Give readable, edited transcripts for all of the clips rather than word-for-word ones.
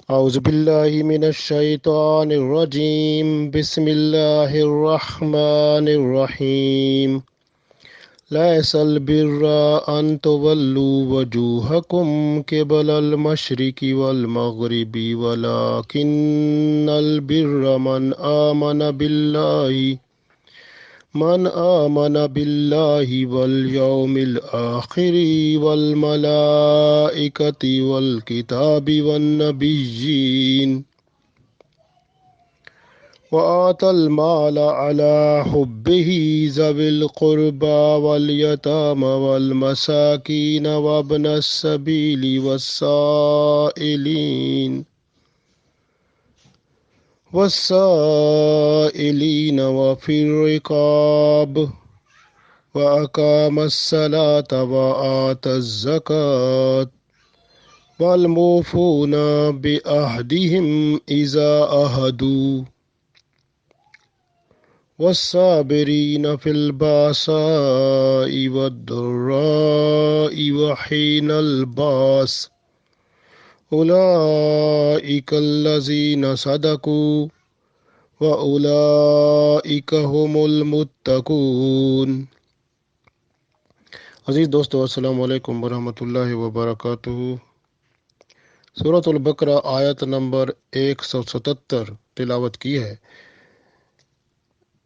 أعوذ بالله من الشيطان الرجيم. بسم الله الرحمن الرحيم. ليس البر أن تولوا وجوهكم قبل المشرق والمغرب ولكن البر من آمن بالله واليوم الآخر والملائكة والكتاب والنبيين وآتى المال على حبه ذوي القربى واليتامى والمساكين وابن السبيل والسائلين وفي الرقاب وأقام الصلاة وآتى الزكاة والموفون بعهدهم إذا عاهدوا والصابرين في البأساء والضراء وحين البأس أولئك الذين صدقوا وأولئك هم المتقون۔ عزیز دوستو، السلام علیکم ورحمۃ اللہ وبرکاتہ۔ سورۃ البقرہ آیت نمبر 177 تلاوت کی ہے۔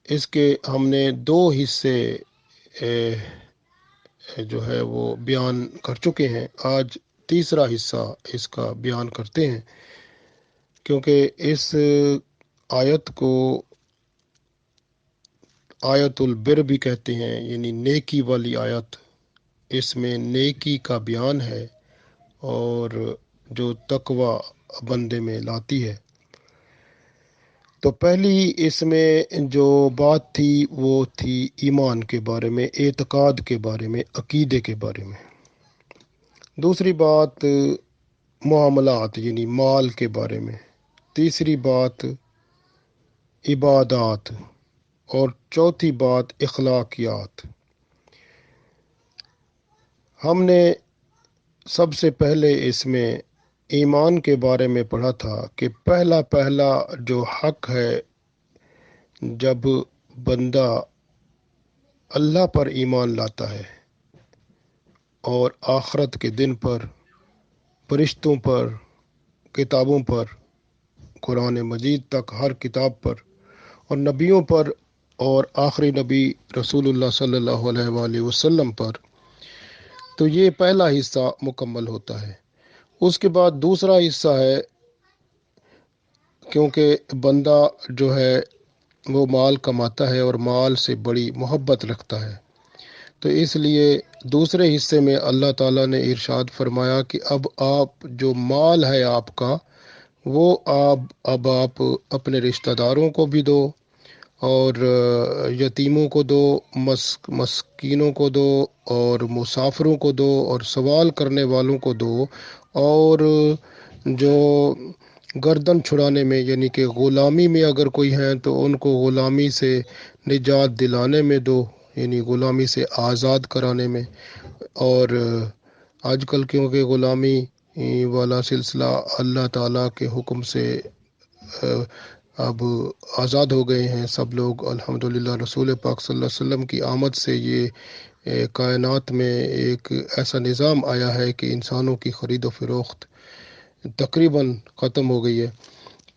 اس کے ہم نے دو حصے جو ہے وہ بیان کر چکے ہیں۔ آج تیسرا حصہ اس کا بیان کرتے ہیں، کیونکہ اس آیت کو آیت البر بھی کہتے ہیں، یعنی نیکی والی آیت۔ اس میں نیکی کا بیان ہے اور جو تقوی بندے میں لاتی ہے۔ تو پہلی اس میں جو بات تھی وہ تھی ایمان کے بارے میں، اعتقاد کے بارے میں، عقیدے کے بارے میں۔ دوسری بات معاملات یعنی مال کے بارے میں۔ تیسری بات عبادات، اور چوتھی بات اخلاقیات۔ ہم نے سب سے پہلے اس میں ایمان کے بارے میں پڑھا تھا کہ پہلا جو حق ہے جب بندہ اللہ پر ایمان لاتا ہے اور آخرت کے دن پر، فرشتوں پر، کتابوں پر، قرآن مجید تک ہر کتاب پر، اور نبیوں پر، اور آخری نبی رسول اللہ صلی اللہ علیہ وآلہ وسلم پر، تو یہ پہلا حصہ مکمل ہوتا ہے۔ اس کے بعد دوسرا حصہ ہے، کیونکہ بندہ جو ہے وہ مال کماتا ہے اور مال سے بڑی محبت رکھتا ہے، تو اس لیے دوسرے حصے میں اللہ تعالیٰ نے ارشاد فرمایا کہ اب آپ جو مال ہے آپ کا، وہ اب آپ اپنے رشتہ داروں کو بھی دو، اور یتیموں کو دو، مسکینوں کو دو، اور مسافروں کو دو، اور سوال کرنے والوں کو دو، اور جو گردن چھڑانے میں یعنی کہ غلامی میں اگر کوئی ہیں تو ان کو غلامی سے نجات دلانے میں دو، یعنی غلامی سے آزاد کرانے میں۔ اور آج کل کیونکہ غلامی والا سلسلہ اللہ تعالیٰ کے حکم سے اب آزاد ہو گئے ہیں سب لوگ الحمدللہ۔ رسول پاک صلی اللہ علیہ وسلم کی آمد سے یہ کائنات میں ایک ایسا نظام آیا ہے کہ انسانوں کی خرید و فروخت تقریباً ختم ہو گئی ہے،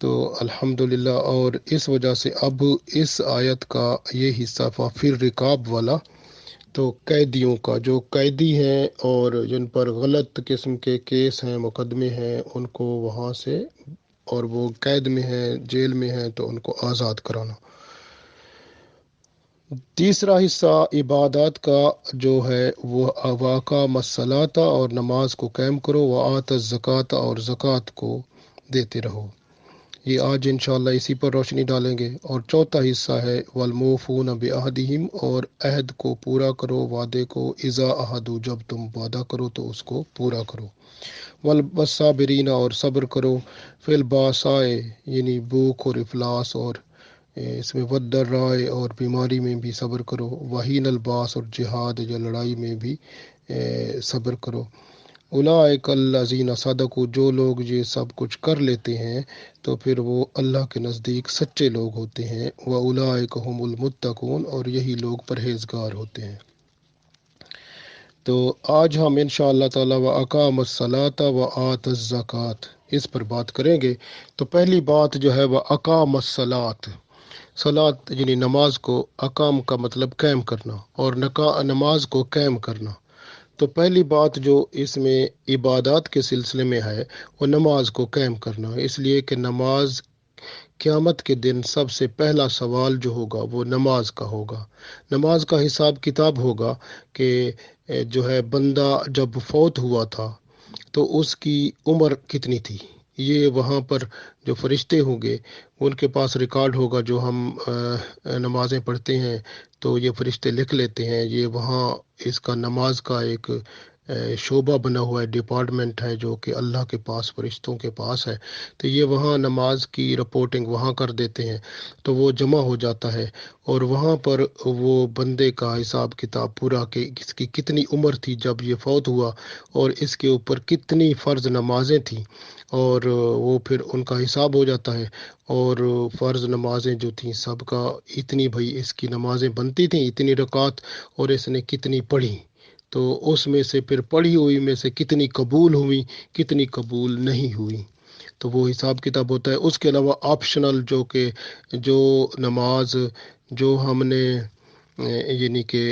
تو الحمدللہ۔ اور اس وجہ سے اب اس آیت کا یہ حصہ پھر رکاب والا، تو قیدیوں کا، جو قیدی ہیں اور جن پر غلط قسم کے کیس ہیں، مقدمے ہیں، ان کو وہاں سے، اور وہ قید میں ہیں، جیل میں ہیں، تو ان کو آزاد کرانا۔ تیسرا حصہ عبادات کا جو ہے وہ واقام الصلاۃ، اور نماز کو قائم کرو، وآت الزکوٰۃ، اور زکوٰۃ کو دیتے رہو۔ یہ آج انشاءاللہ اسی پر روشنی ڈالیں گے۔ اور چوتھا حصہ ہے والموفون بعہدہم، اور عہد کو پورا کرو، وعدے کو، اذا عہدوا، جب تم وعدہ کرو تو اس کو پورا کرو، والصابرین، اور صبر کرو، فی الباساء، یعنی بھوک اور افلاس، اور اس میں والضراء، اور بیماری میں بھی صبر کرو، وحین الباس، اور جہاد یا لڑائی میں بھی صبر کرو، اولئک الذین صدقوا، جو لوگ یہ سب کچھ کر لیتے ہیں تو پھر وہ اللہ کے نزدیک سچے لوگ ہوتے ہیں، واولئک هم المتقون، اور یہی لوگ پرہیزگار ہوتے ہیں۔ تو آج ہم انشاءاللہ تعالی وَأَقَامَ الصَّلَاةَ وَآتَى الزَّكَاةَ اس پر بات کریں گے۔ تو پہلی بات جو ہے وہ اقام الصلاۃ، صلاۃ یعنی نماز کو، اقام کا مطلب قائم کرنا، اور نماز کو قائم کرنا۔ تو پہلی بات جو اس میں عبادات کے سلسلے میں ہے وہ نماز کو قائم کرنا ہے، اس لیے کہ نماز قیامت کے دن سب سے پہلا سوال جو ہوگا وہ نماز کا ہوگا۔ نماز کا حساب کتاب ہوگا کہ جو ہے بندہ جب فوت ہوا تھا تو اس کی عمر کتنی تھی۔ یہ وہاں پر جو فرشتے ہوں گے ان کے پاس ریکارڈ ہوگا، جو ہم نمازیں پڑھتے ہیں تو یہ فرشتے لکھ لیتے ہیں۔ یہ وہاں اس کا نماز کا ایک شعبہ بنا ہوا ہے، ڈپارٹمنٹ ہے جو کہ اللہ کے پاس، فرشتوں کے پاس ہے۔ تو یہ وہاں نماز کی رپورٹنگ وہاں کر دیتے ہیں، تو وہ جمع ہو جاتا ہے، اور وہاں پر وہ بندے کا حساب کتاب پورا کہ اس کی کتنی عمر تھی جب یہ فوت ہوا، اور اس کے اوپر کتنی فرض نمازیں تھیں، اور وہ پھر ان کا حساب ہو جاتا ہے۔ اور فرض نمازیں جو تھیں سب کا اتنی، بھئی اس کی نمازیں بنتی تھیں اتنی رکعت، اور اس نے کتنی پڑھی، تو اس میں سے پھر پڑھی ہوئی میں سے کتنی قبول ہوئی، کتنی قبول نہیں ہوئی، تو وہ حساب کتاب ہوتا ہے۔ اس کے علاوہ آپشنل جو نماز جو ہم نے یعنی کہ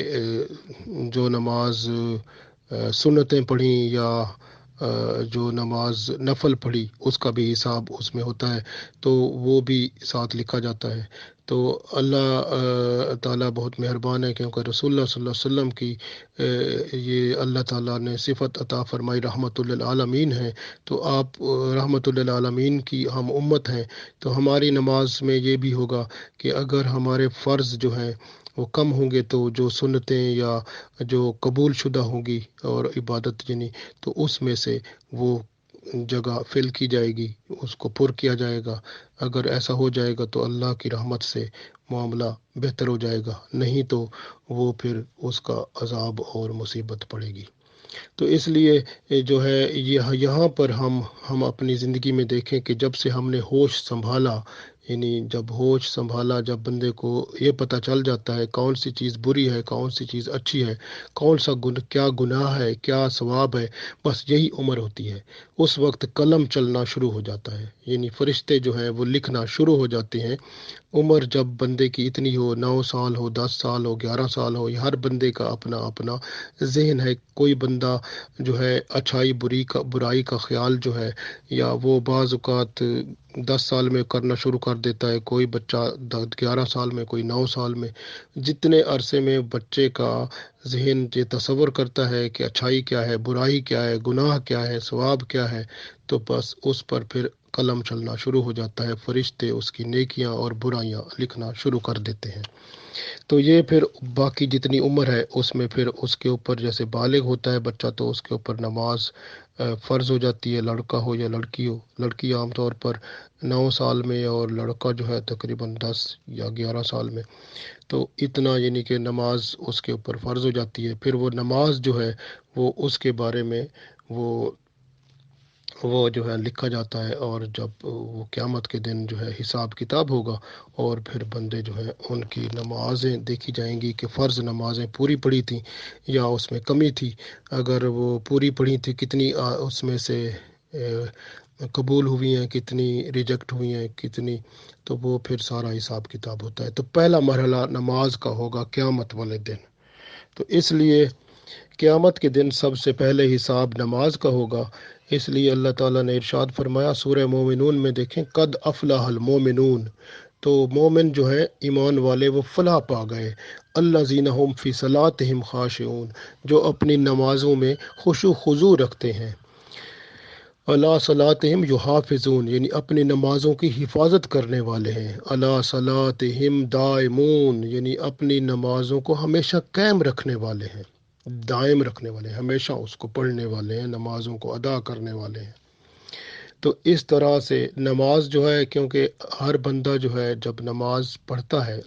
جو نماز سنتیں پڑھیں یا جو نماز نفل پڑھی اس کا بھی حساب اس میں ہوتا ہے، تو وہ بھی ساتھ لکھا جاتا ہے۔ تو اللہ تعالیٰ بہت مہربان ہے، کیونکہ رسول اللہ صلی اللہ علیہ وسلم کی یہ اللہ تعالیٰ نے صفت عطا فرمائی، رحمت للعالمین ہے، تو آپ رحمت للعالمین کی ہم امت ہیں، تو ہماری نماز میں یہ بھی ہوگا کہ اگر ہمارے فرض جو ہیں وہ کم ہوں گے تو جو سنتیں یا جو قبول شدہ ہوں گی اور عبادت یعنی، تو اس میں سے وہ جگہ فل کی جائے گی، اس کو پر کیا جائے گا۔ اگر ایسا ہو جائے گا تو اللہ کی رحمت سے معاملہ بہتر ہو جائے گا، نہیں تو وہ پھر اس کا عذاب اور مصیبت پڑے گی۔ تو اس لیے جو ہے یہاں پر ہم اپنی زندگی میں دیکھیں کہ جب سے ہم نے ہوش سنبھالا، یعنی جب ہوش سنبھالا، جب بندے کو یہ پتہ چل جاتا ہے کون سی چیز بری ہے، کون سی چیز اچھی ہے، کون سا کیا گناہ ہے، کیا ثواب ہے، بس یہی عمر ہوتی ہے۔ اس وقت قلم چلنا شروع ہو جاتا ہے، یعنی فرشتے جو ہیں وہ لکھنا شروع ہو جاتے ہیں۔ عمر جب بندے کی اتنی ہو، 9 سال ہو، 10 سال ہو، 11 سال ہو، یہ ہر بندے کا اپنا اپنا ذہن ہے۔ کوئی بندہ جو ہے اچھائی برائی کا خیال جو ہے، یا وہ بعض اوقات 10 سال میں کرنا شروع کر دیتا ہے، کوئی بچہ 11 سال میں، کوئی 9 سال میں۔ جتنے عرصے میں بچے کا ذہن یہ تصور کرتا ہے کہ اچھائی کیا ہے، برائی کیا ہے، گناہ کیا ہے، ثواب کیا ہے، تو بس اس پر پھر قلم چلنا شروع ہو جاتا ہے، فرشتے اس کی نیکیاں اور برائیاں لکھنا شروع کر دیتے ہیں۔ تو یہ پھر باقی جتنی عمر ہے اس میں پھر اس کے اوپر جیسے بالغ ہوتا ہے بچہ تو اس کے اوپر نماز فرض ہو جاتی ہے، لڑکا ہو یا لڑکی ہو۔ لڑکی عام طور پر 9 سال میں، اور لڑکا جو ہے تقریباً 10 یا 11 سال میں، تو اتنا یعنی کہ نماز اس کے اوپر فرض ہو جاتی ہے۔ پھر وہ نماز جو ہے وہ اس کے بارے میں وہ جو ہے لکھا جاتا ہے، اور جب وہ قیامت کے دن جو ہے حساب کتاب ہوگا، اور پھر بندے جو ہیں ان کی نمازیں دیکھی جائیں گی کہ فرض نمازیں پوری پڑھی تھیں یا اس میں کمی تھی۔ اگر وہ پوری پڑھی تھی کتنی اس میں سے قبول ہوئی ہیں، کتنی ریجیکٹ ہوئی ہیں، کتنی، تو وہ پھر سارا حساب کتاب ہوتا ہے۔ تو پہلا مرحلہ نماز کا ہوگا قیامت والے دن۔ تو اس لیے قیامت کے دن سب سے پہلے حساب نماز کا ہوگا۔ اس لیے اللہ تعالیٰ نے ارشاد فرمایا سورہ مومنون میں، دیکھیں قد افلح المومنون، تو مومن جو ہے ایمان والے وہ فلاح پا گئے۔ الذین هم فی صلاتہم خاشعون، جو اپنی نمازوں میں خشوع خضوع رکھتے ہیں۔ علی صلاتہم یحافظون، یعنی اپنی نمازوں کی حفاظت کرنے والے ہیں۔ علی صلاتہم دائمون، یعنی اپنی نمازوں کو ہمیشہ قائم رکھنے والے ہیں، دائم رکھنے والے ہیں، ہمیشہ اس کو پڑھنے والے ہیں، نمازوں کو ادا کرنے والے ہیں۔ تو اس طرح سے نماز جو ہے، کیونکہ ہر بندہ جو ہے جب نماز پڑھتا ہے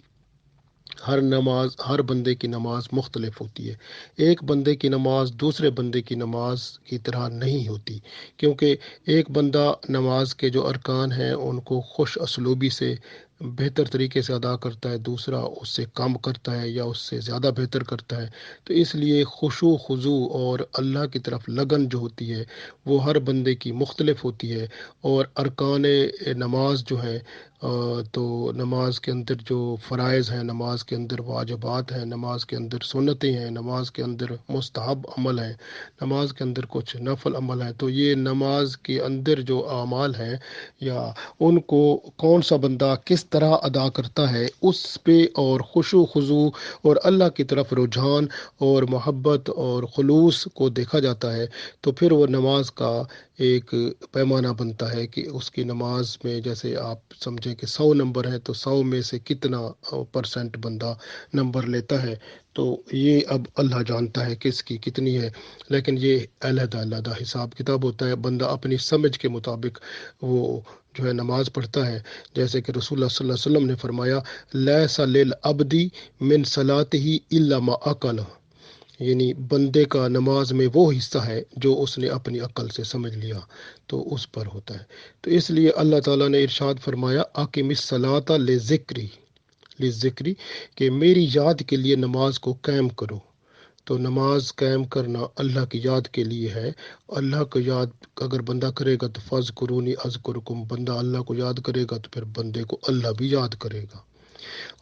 ہر بندے کی نماز مختلف ہوتی ہے۔ ایک بندے کی نماز دوسرے بندے کی نماز کی طرح نہیں ہوتی، کیونکہ ایک بندہ نماز کے جو ارکان ہیں ان کو خوش اسلوبی سے بہتر طریقے سے ادا کرتا ہے، دوسرا اس سے کم کرتا ہے یا اس سے زیادہ بہتر کرتا ہے۔ تو اس لیے خشوع خضوع اور اللہ کی طرف لگن جو ہوتی ہے وہ ہر بندے کی مختلف ہوتی ہے۔ اور ارکان نماز جو ہیں تو نماز کے اندر جو فرائض ہیں، نماز کے اندر واجبات ہیں، نماز کے اندر سنتیں ہیں، نماز کے اندر مستحب عمل ہیں، نماز کے اندر کچھ نفل عمل ہیں، تو یہ نماز کے اندر جو اعمال ہیں یا ان کو کون سا بندہ کس طرح ادا کرتا ہے اس پہ اور خشوع خضوع اور اللہ کی طرف رجحان اور محبت اور خلوص کو دیکھا جاتا ہے، تو پھر وہ نماز کا ایک پیمانہ بنتا ہے کہ اس کی نماز میں جیسے آپ سمجھیں کہ 100 نمبر ہے تو 100 میں سے کتنا پرسنٹ بندہ نمبر لیتا ہے، تو یہ اب اللہ جانتا ہے کس کی کتنی ہے، لیکن یہ علیحدہ علیحدہ حساب کتاب ہوتا ہے، بندہ اپنی سمجھ کے مطابق وہ جو ہے نماز پڑھتا ہے۔ جیسے کہ رسول اللہ صلی اللہ علیہ وسلم نے فرمایا لیس للعبد من صلاته الا ما عقل، یعنی بندے کا نماز میں وہ حصہ ہے جو اس نے اپنی عقل سے سمجھ لیا تو اس پر ہوتا ہے۔ تو اس لیے اللہ تعالیٰ نے ارشاد فرمایا اقم الصلاۃ لذکری کہ میری یاد کے لیے نماز کو قائم کرو۔ تو نماز قائم کرنا اللہ کی یاد کے لیے ہے۔ اللہ کو یاد اگر بندہ کرے گا تو فذکرونی اذکرکم، بندہ اللہ کو یاد کرے گا تو پھر بندے کو اللہ بھی یاد کرے گا۔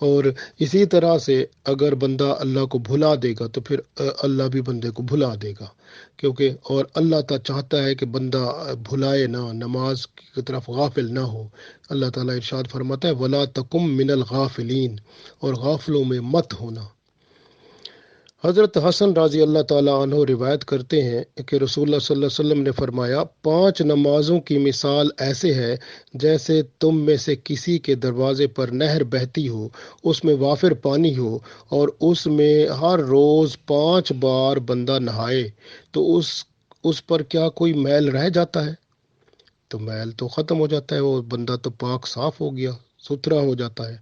اور اسی طرح سے اگر بندہ اللہ کو بھلا دے گا تو پھر اللہ بھی بندے کو بھلا دے گا، کیونکہ اور اللہ تعالیٰ چاہتا ہے کہ بندہ بھلائے نہ، نماز کی طرف غافل نہ ہو۔ اللہ تعالیٰ ارشاد فرماتا ہے وَلَا تَكُن مِّنَ الْغَافِلِينَ، اور غافلوں میں مت ہونا۔ حضرت حسن رضی اللہ تعالیٰ عنہ روایت کرتے ہیں کہ رسول اللہ صلی اللہ علیہ وسلم نے فرمایا 5 نمازوں کی مثال ایسے ہے جیسے تم میں سے کسی کے دروازے پر نہر بہتی ہو، اس میں وافر پانی ہو اور اس میں ہر روز 5 بار بندہ نہائے، تو اس پر کیا کوئی میل رہ جاتا ہے؟ تو میل تو ختم ہو جاتا ہے، وہ بندہ تو پاک صاف ہو گیا، ستھرا ہو جاتا ہے۔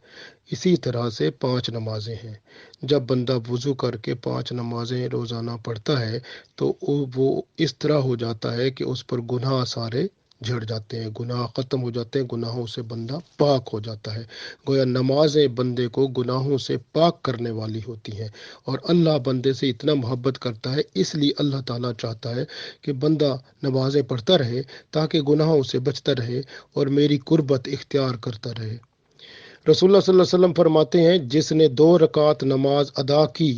اسی طرح سے 5 نمازیں ہیں، جب بندہ وضو کر کے 5 نمازیں روزانہ پڑھتا ہے تو وہ اس طرح ہو جاتا ہے کہ اس پر گناہ سارے جھڑ جاتے ہیں، گناہ ختم ہو جاتے ہیں، گناہوں سے بندہ پاک ہو جاتا ہے۔ گویا نمازیں بندے کو گناہوں سے پاک کرنے والی ہوتی ہیں، اور اللہ بندے سے اتنا محبت کرتا ہے، اس لیے اللہ تعالیٰ چاہتا ہے کہ بندہ نمازیں پڑھتا رہے تاکہ گناہوں سے بچتا رہے اور میری قربت اختیار کرتا رہے۔ رسول اللہ صلی اللہ علیہ وسلم فرماتے ہیں جس نے 2 رکعت نماز ادا کی،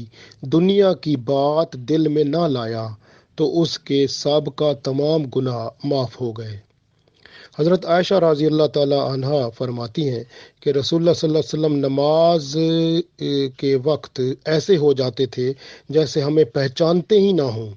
دنیا کی بات دل میں نہ لایا، تو اس کے سابقہ تمام گناہ معاف ہو گئے۔ حضرت عائشہ رضی اللہ تعالی عنہا فرماتی ہیں کہ رسول اللہ صلی اللہ علیہ وسلم نماز کے وقت ایسے ہو جاتے تھے جیسے ہمیں پہچانتے ہی نہ ہوں،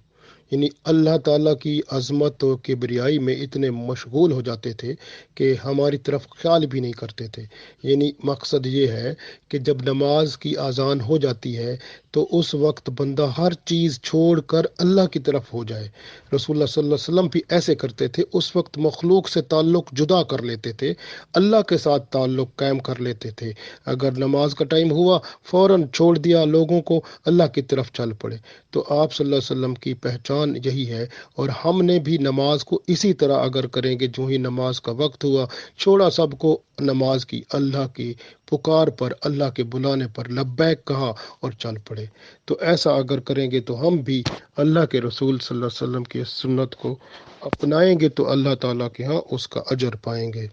یعنی اللہ تعالیٰ کی عظمت و کبریائی میں اتنے مشغول ہو جاتے تھے کہ ہماری طرف خیال بھی نہیں کرتے تھے۔ یعنی مقصد یہ ہے کہ جب نماز کی اذان ہو جاتی ہے تو اس وقت بندہ ہر چیز چھوڑ کر اللہ کی طرف ہو جائے۔ رسول اللہ صلی اللہ علیہ وسلم بھی ایسے کرتے تھے، اس وقت مخلوق سے تعلق جدا کر لیتے تھے، اللہ کے ساتھ تعلق قائم کر لیتے تھے۔ اگر نماز کا ٹائم ہوا فوراً چھوڑ دیا لوگوں کو، اللہ کی طرف چل پڑے۔ تو آپ صلی اللہ علیہ وسلم کی پہچان یہی ہے، اور ہم نے بھی نماز کو اسی طرح اگر کریں گے، جو ہی نماز کا وقت ہوا چھوڑا سب کو، نماز کی اللہ کی پکار پر، اللہ کے بلانے پر لبیک کہا اور چل پڑے۔ تو ایسا اگر کریں گے تو ہم بھی اللہ کے رسول صلی اللہ علیہ وسلم کی سنت کو اپنائیں گے تو اللہ تعالیٰ کے ہاں اس کا اجر پائیں گے۔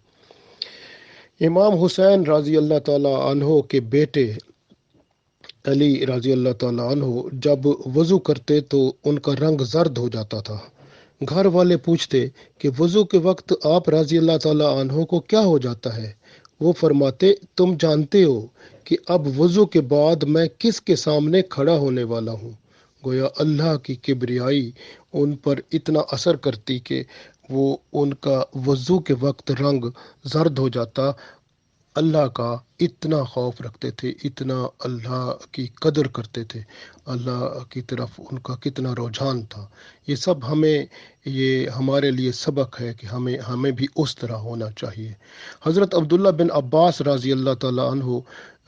امام حسین رضی اللہ تعالیٰ عنہ کے بیٹے علی رضی اللہ تعالیٰ عنہ جب وضو کرتے تو ان کا رنگ زرد ہو جاتا تھا۔ گھر والے پوچھتے کہ وضو کے وقت آپ رضی اللہ تعالیٰ عنہ کو کیا ہو جاتا ہے؟ وہ فرماتے تم جانتے ہو کہ اب وضو کے بعد میں کس کے سامنے کھڑا ہونے والا ہوں۔ گویا اللہ کی کبریائی ان پر اتنا اثر کرتی کہ وہ ان کا وضو کے وقت رنگ زرد ہو جاتا۔ اللہ کا اتنا خوف رکھتے تھے، اتنا اللہ کی قدر کرتے تھے، اللہ کی طرف ان کا کتنا رجحان تھا۔ یہ سب یہ ہمارے لیے سبق ہے کہ ہمیں بھی اس طرح ہونا چاہیے۔ حضرت عبداللہ بن عباس رضی اللہ تعالیٰ عنہ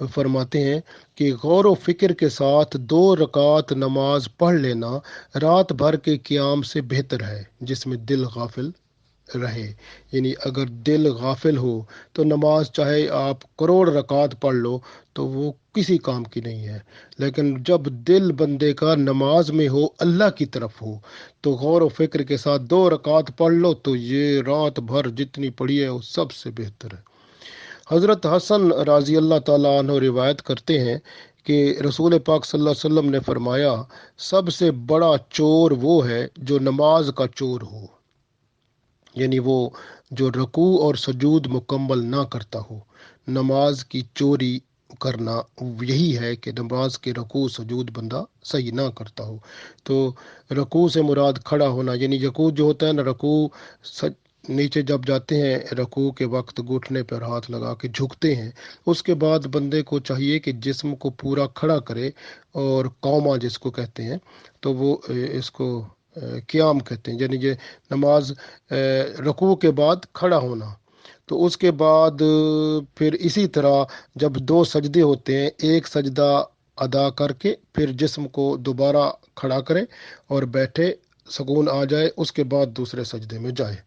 فرماتے ہیں کہ غور و فکر کے ساتھ 2 رکعت نماز پڑھ لینا رات بھر کے قیام سے بہتر ہے جس میں دل غافل رہے۔ یعنی اگر دل غافل ہو تو نماز چاہے آپ کروڑ رکعت پڑھ لو تو وہ کسی کام کی نہیں ہے، لیکن جب دل بندے کا نماز میں ہو، اللہ کی طرف ہو، تو غور و فکر کے ساتھ 2 رکعت پڑھ لو تو یہ رات بھر جتنی پڑھی ہے وہ سب سے بہتر ہے۔ حضرت حسن رضی اللہ تعالیٰ عنہ روایت کرتے ہیں کہ رسول پاک صلی اللہ علیہ وسلم نے فرمایا، سب سے بڑا چور وہ ہے جو نماز کا چور ہو، یعنی وہ جو رکوع اور سجود مکمل نہ کرتا ہو۔ نماز کی چوری کرنا یہی ہے کہ نماز کے رکوع سجود بندہ صحیح نہ کرتا ہو۔ تو رکوع سے مراد کھڑا ہونا، یعنی رکوع جو ہوتا ہے نا، رکوع نیچے جب جاتے ہیں رکوع کے وقت گھٹنے پر ہاتھ لگا کے جھکتے ہیں، اس کے بعد بندے کو چاہیے کہ جسم کو پورا کھڑا کرے، اور قوما جس کو کہتے ہیں، تو وہ اس کو قیام کہتے ہیں، یعنی یہ نماز رکوع کے بعد کھڑا ہونا۔ تو اس کے بعد پھر اسی طرح جب 2 سجدے ہوتے ہیں، ایک سجدہ ادا کر کے پھر جسم کو دوبارہ کھڑا کرے اور بیٹھے، سکون آ جائے، اس کے بعد دوسرے سجدے میں جائے۔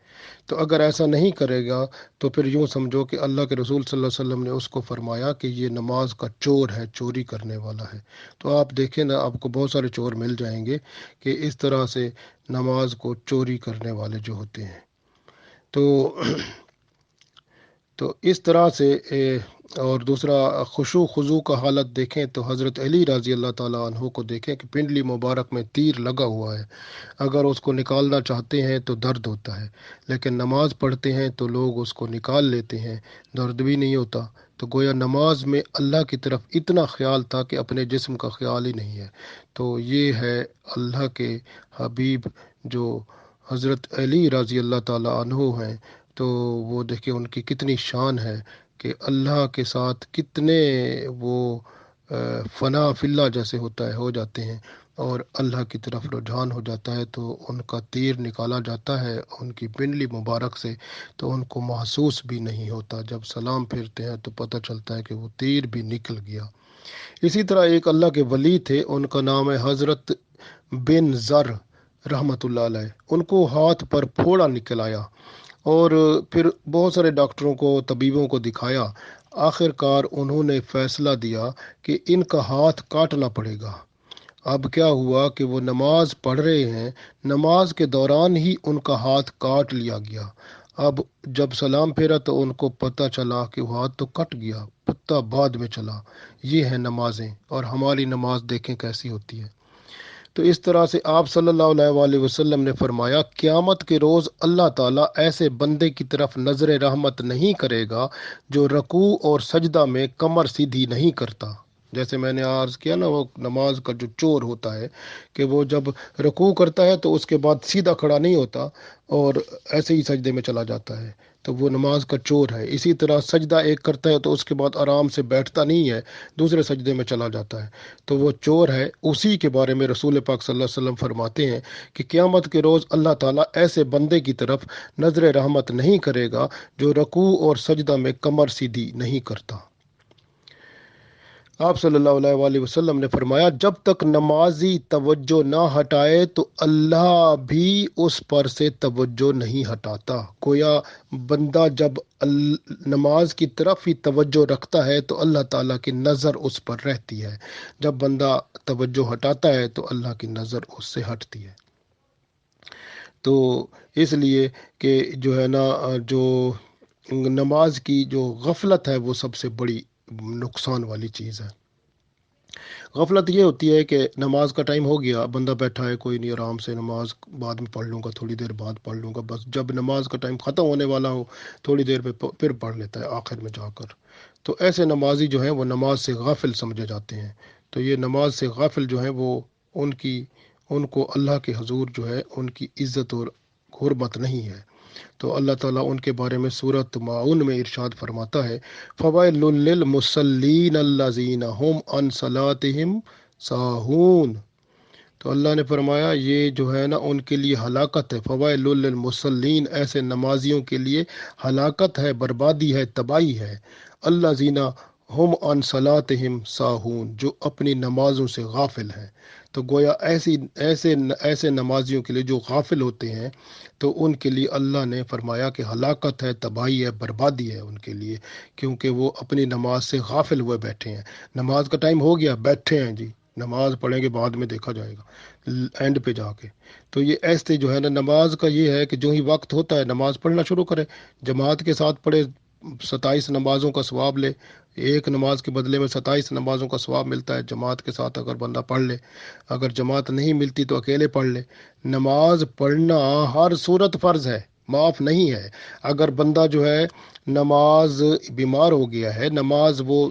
تو اگر ایسا نہیں کرے گا تو پھر یوں سمجھو کہ اللہ کے رسول صلی اللہ علیہ وسلم نے اس کو فرمایا کہ یہ نماز کا چور ہے، چوری کرنے والا ہے۔ تو آپ دیکھیں نا، آپ کو بہت سارے چور مل جائیں گے کہ اس طرح سے نماز کو چوری کرنے والے جو ہوتے ہیں۔ تو اس طرح سے اور دوسرا خشوع خضوع کا حالت دیکھیں تو حضرت علی رضی اللہ تعالیٰ عنہ کو دیکھیں کہ پنڈلی مبارک میں تیر لگا ہوا ہے، اگر اس کو نکالنا چاہتے ہیں تو درد ہوتا ہے، لیکن نماز پڑھتے ہیں تو لوگ اس کو نکال لیتے ہیں، درد بھی نہیں ہوتا۔ تو گویا نماز میں اللہ کی طرف اتنا خیال تھا کہ اپنے جسم کا خیال ہی نہیں ہے۔ تو یہ ہے اللہ کے حبیب جو حضرت علی رضی اللہ تعالیٰ عنہ ہیں، تو وہ دیکھیں ان کی کتنی شان ہے کہ اللہ کے ساتھ کتنے وہ فنا فی اللہ جیسے ہوتا ہے ہو جاتے ہیں، اور اللہ کی طرف رجحان ہو جاتا ہے، تو ان کا تیر نکالا جاتا ہے ان کی پنڈلی مبارک سے، تو ان کو محسوس بھی نہیں ہوتا، جب سلام پھیرتے ہیں تو پتہ چلتا ہے کہ وہ تیر بھی نکل گیا۔ اسی طرح ایک اللہ کے ولی تھے، ان کا نام ہے حضرت بن زر رحمۃ اللہ علیہ، ان کو ہاتھ پر پھوڑا نکل آیا، اور پھر بہت سارے ڈاکٹروں کو، طبیبوں کو دکھایا، آخر کار انہوں نے فیصلہ دیا کہ ان کا ہاتھ کاٹنا پڑے گا۔ اب کیا ہوا کہ وہ نماز پڑھ رہے ہیں، نماز کے دوران ہی ان کا ہاتھ کاٹ لیا گیا۔ اب جب سلام پھیرا تو ان کو پتہ چلا کہ وہ ہاتھ تو کٹ گیا، پتہ بعد میں چلا۔ یہ ہیں نمازیں، اور ہماری نماز دیکھیں کیسی ہوتی ہے۔ تو اس طرح سے آپ صلی اللہ علیہ وآلہ وسلم نے فرمایا، قیامت کے روز اللہ تعالیٰ ایسے بندے کی طرف نظر رحمت نہیں کرے گا جو رکوع اور سجدہ میں کمر سیدھی نہیں کرتا۔ جیسے میں نے عرض کیا نا، وہ نماز کا جو چور ہوتا ہے کہ وہ جب رکوع کرتا ہے تو اس کے بعد سیدھا کھڑا نہیں ہوتا اور ایسے ہی سجدے میں چلا جاتا ہے، تو وہ نماز کا چور ہے۔ اسی طرح سجدہ ایک کرتا ہے تو اس کے بعد آرام سے بیٹھتا نہیں ہے، دوسرے سجدے میں چلا جاتا ہے، تو وہ چور ہے۔ اسی کے بارے میں رسول پاک صلی اللہ علیہ وسلم فرماتے ہیں کہ قیامت کے روز اللہ تعالیٰ ایسے بندے کی طرف نظر رحمت نہیں کرے گا جو رکوع اور سجدہ میں کمر سیدھی نہیں کرتا۔ آپ صلی اللہ علیہ وآلہ وسلم نے فرمایا، جب تک نمازی توجہ نہ ہٹائے تو اللہ بھی اس پر سے توجہ نہیں ہٹاتا۔ گویا بندہ جب نماز کی طرف ہی توجہ رکھتا ہے تو اللہ تعالیٰ کی نظر اس پر رہتی ہے، جب بندہ توجہ ہٹاتا ہے تو اللہ کی نظر اس سے ہٹتی ہے۔ تو اس لیے کہ جو ہے نا، جو نماز کی جو غفلت ہے وہ سب سے بڑی نقصان والی چیز ہے۔ غفلت یہ ہوتی ہے کہ نماز کا ٹائم ہو گیا، بندہ بیٹھا ہے، کوئی نہیں، آرام سے نماز بعد میں پڑھ لوں گا، تھوڑی دیر بعد پڑھ لوں گا، بس جب نماز کا ٹائم ختم ہونے والا ہو تھوڑی دیر پہ پھر پڑھ لیتا ہے آخر میں جا کر۔ تو ایسے نمازی جو ہیں وہ نماز سے غافل سمجھے جاتے ہیں۔ تو یہ نماز سے غافل جو ہیں وہ ان کو اللہ کے حضور جو ہے ان کی عزت اور حرمت نہیں ہے۔ تو اللہ تعالیٰ ان کے بارے میں سورۃ ماعون میں ارشاد فرماتا ہے، فویل للمصلین الذین هم عن صلاتهم ساہون۔ تو اللہ نے فرمایا یہ جو ہے نا ان کے لیے ہلاکت ہے، فویل للمصلین، ایسے نمازیوں کے لیے ہلاکت ہے، بربادی ہے، تباہی ہے، الذین ہم ان صلاتہم ساہون، جو اپنی نمازوں سے غافل ہیں۔ تو گویا ایسے نمازیوں کے لیے جو غافل ہوتے ہیں، تو ان کے لیے اللہ نے فرمایا کہ ہلاکت ہے، تباہی ہے، بربادی ہے ان کے لیے، کیونکہ وہ اپنی نماز سے غافل ہوئے بیٹھے ہیں۔ نماز کا ٹائم ہو گیا، بیٹھے ہیں جی، نماز پڑھیں گے بعد میں دیکھا جائے گا اینڈ پہ جا کے۔ تو یہ ایسے جو ہے نا، نماز کا یہ ہے کہ جو ہی وقت ہوتا ہے نماز پڑھنا شروع کرے، جماعت کے ساتھ پڑھے، 27 نمازوں کا ثواب لے، ایک نماز کے بدلے میں 27 نمازوں کا ثواب ملتا ہے جماعت کے ساتھ اگر بندہ پڑھ لے۔ اگر جماعت نہیں ملتی تو اکیلے پڑھ لے۔ نماز پڑھنا ہر صورت فرض ہے، معاف نہیں ہے۔ اگر بندہ جو ہے نماز بیمار ہو گیا ہے، نماز وہ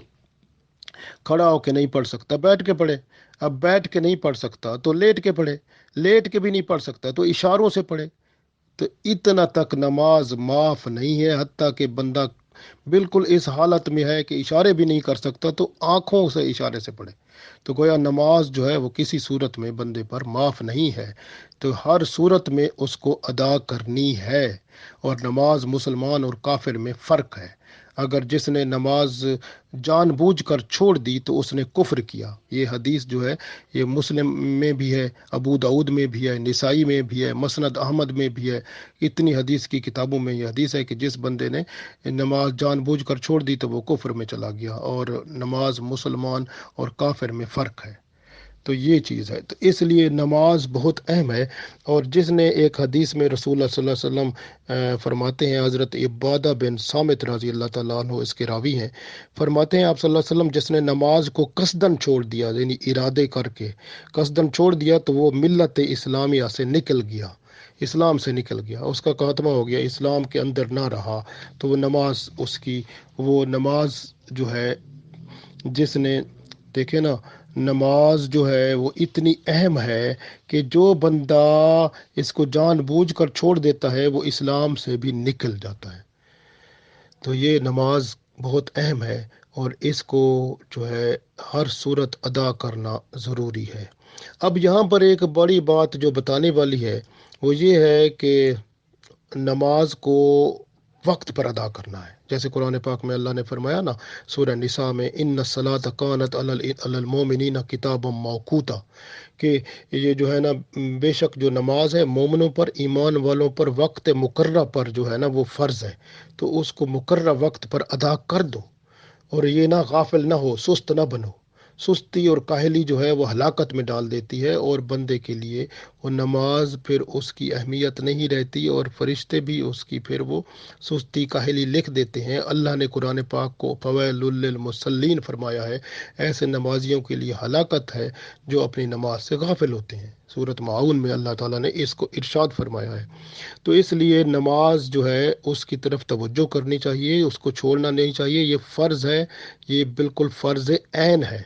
کھڑا ہو کے نہیں پڑھ سکتا، بیٹھ کے پڑھے۔ اب بیٹھ کے نہیں پڑھ سکتا تو لیٹ کے پڑھے، لیٹ کے بھی نہیں پڑھ سکتا تو اشاروں سے پڑھے۔ تو اتنا تک نماز معاف نہیں ہے، حتیٰ کہ بندہ بالکل اس حالت میں ہے کہ اشارے بھی نہیں کر سکتا تو آنکھوں سے اشارے سے پڑھے۔ تو گویا نماز جو ہے وہ کسی صورت میں بندے پر معاف نہیں ہے، تو ہر صورت میں اس کو ادا کرنی ہے۔ اور نماز مسلمان اور کافر میں فرق ہے۔ اگر جس نے نماز جان بوجھ کر چھوڑ دی تو اس نے کفر کیا۔ یہ حدیث جو ہے یہ مسلم میں بھی ہے، ابو داؤد میں بھی ہے، نسائی میں بھی ہے، مسند احمد میں بھی ہے۔ اتنی حدیث کی کتابوں میں یہ حدیث ہے کہ جس بندے نے نماز جان بوجھ کر چھوڑ دی تو وہ کفر میں چلا گیا، اور نماز مسلمان اور کافر میں فرق ہے۔ تو یہ چیز ہے، تو اس لیے نماز بہت اہم ہے۔ اور جس نے ایک حدیث میں رسول اللہ صلی اللہ علیہ وسلم فرماتے ہیں، حضرت عبادہ بن صامت رضی اللہ تعالیٰ عنہ اس کے راوی ہیں، فرماتے ہیں آپ صلی اللہ علیہ وسلم، جس نے نماز کو قصدن چھوڑ دیا، یعنی ارادے کر کے قصدن چھوڑ دیا، تو وہ ملت اسلامیہ سے نکل گیا، اسلام سے نکل گیا، اس کا خاتمہ ہو گیا، اسلام کے اندر نہ رہا۔ تو وہ نماز اس کی، وہ نماز جو ہے جس نے، دیکھے نا، نماز جو ہے وہ اتنی اہم ہے کہ جو بندہ اس کو جان بوجھ کر چھوڑ دیتا ہے وہ اسلام سے بھی نکل جاتا ہے۔ تو یہ نماز بہت اہم ہے، اور اس کو جو ہے ہر صورت ادا کرنا ضروری ہے۔ اب یہاں پر ایک بڑی بات جو بتانے والی ہے وہ یہ ہے کہ نماز کو وقت پر ادا کرنا ہے۔ جیسے قرآن پاک میں اللہ نے فرمایا نا سورہ نساء میں، ان الصلاۃ کانت علی المؤمنین کتابا موقوتا، کہ یہ جو ہے نا بے شک جو نماز ہے مومنوں پر، ایمان والوں پر وقت مقررہ پر جو ہے نا وہ فرض ہے، تو اس کو مقررہ وقت پر ادا کر دو، اور یہ نہ غافل نہ ہو، سست نہ بنو۔ سستی اور کاہلی جو ہے وہ ہلاکت میں ڈال دیتی ہے، اور بندے کے لیے وہ نماز پھر اس کی اہمیت نہیں رہتی، اور فرشتے بھی اس کی پھر وہ سستی کاہلی لکھ دیتے ہیں۔ اللہ نے قرآن پاک کو فویل للمصلین فرمایا ہے، ایسے نمازیوں کے لیے ہلاکت ہے جو اپنی نماز سے غافل ہوتے ہیں۔ سورۃ معاون میں اللہ تعالیٰ نے اس کو ارشاد فرمایا ہے۔ تو اس لیے نماز جو ہے اس کی طرف توجہ کرنی چاہیے، اس کو چھوڑنا نہیں چاہیے، یہ فرض ہے، یہ بالکل فرض عین ہے۔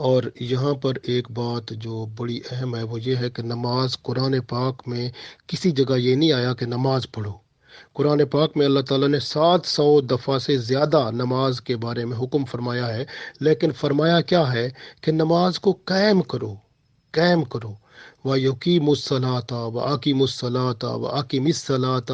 اور یہاں پر ایک بات جو بڑی اہم ہے وہ یہ ہے کہ نماز، قرآن پاک میں کسی جگہ یہ نہیں آیا کہ نماز پڑھو۔ قرآن پاک میں اللہ تعالیٰ نے 700 دفعہ سے زیادہ نماز کے بارے میں حکم فرمایا ہے، لیکن فرمایا کیا ہے کہ نماز کو قائم کرو، قائم کرو۔ وَيُقِيمُوا الصَّلَاةَ وَأَقِيمُوا الصَّلَاةَ وَأَقِمِ الصَّلَاةَ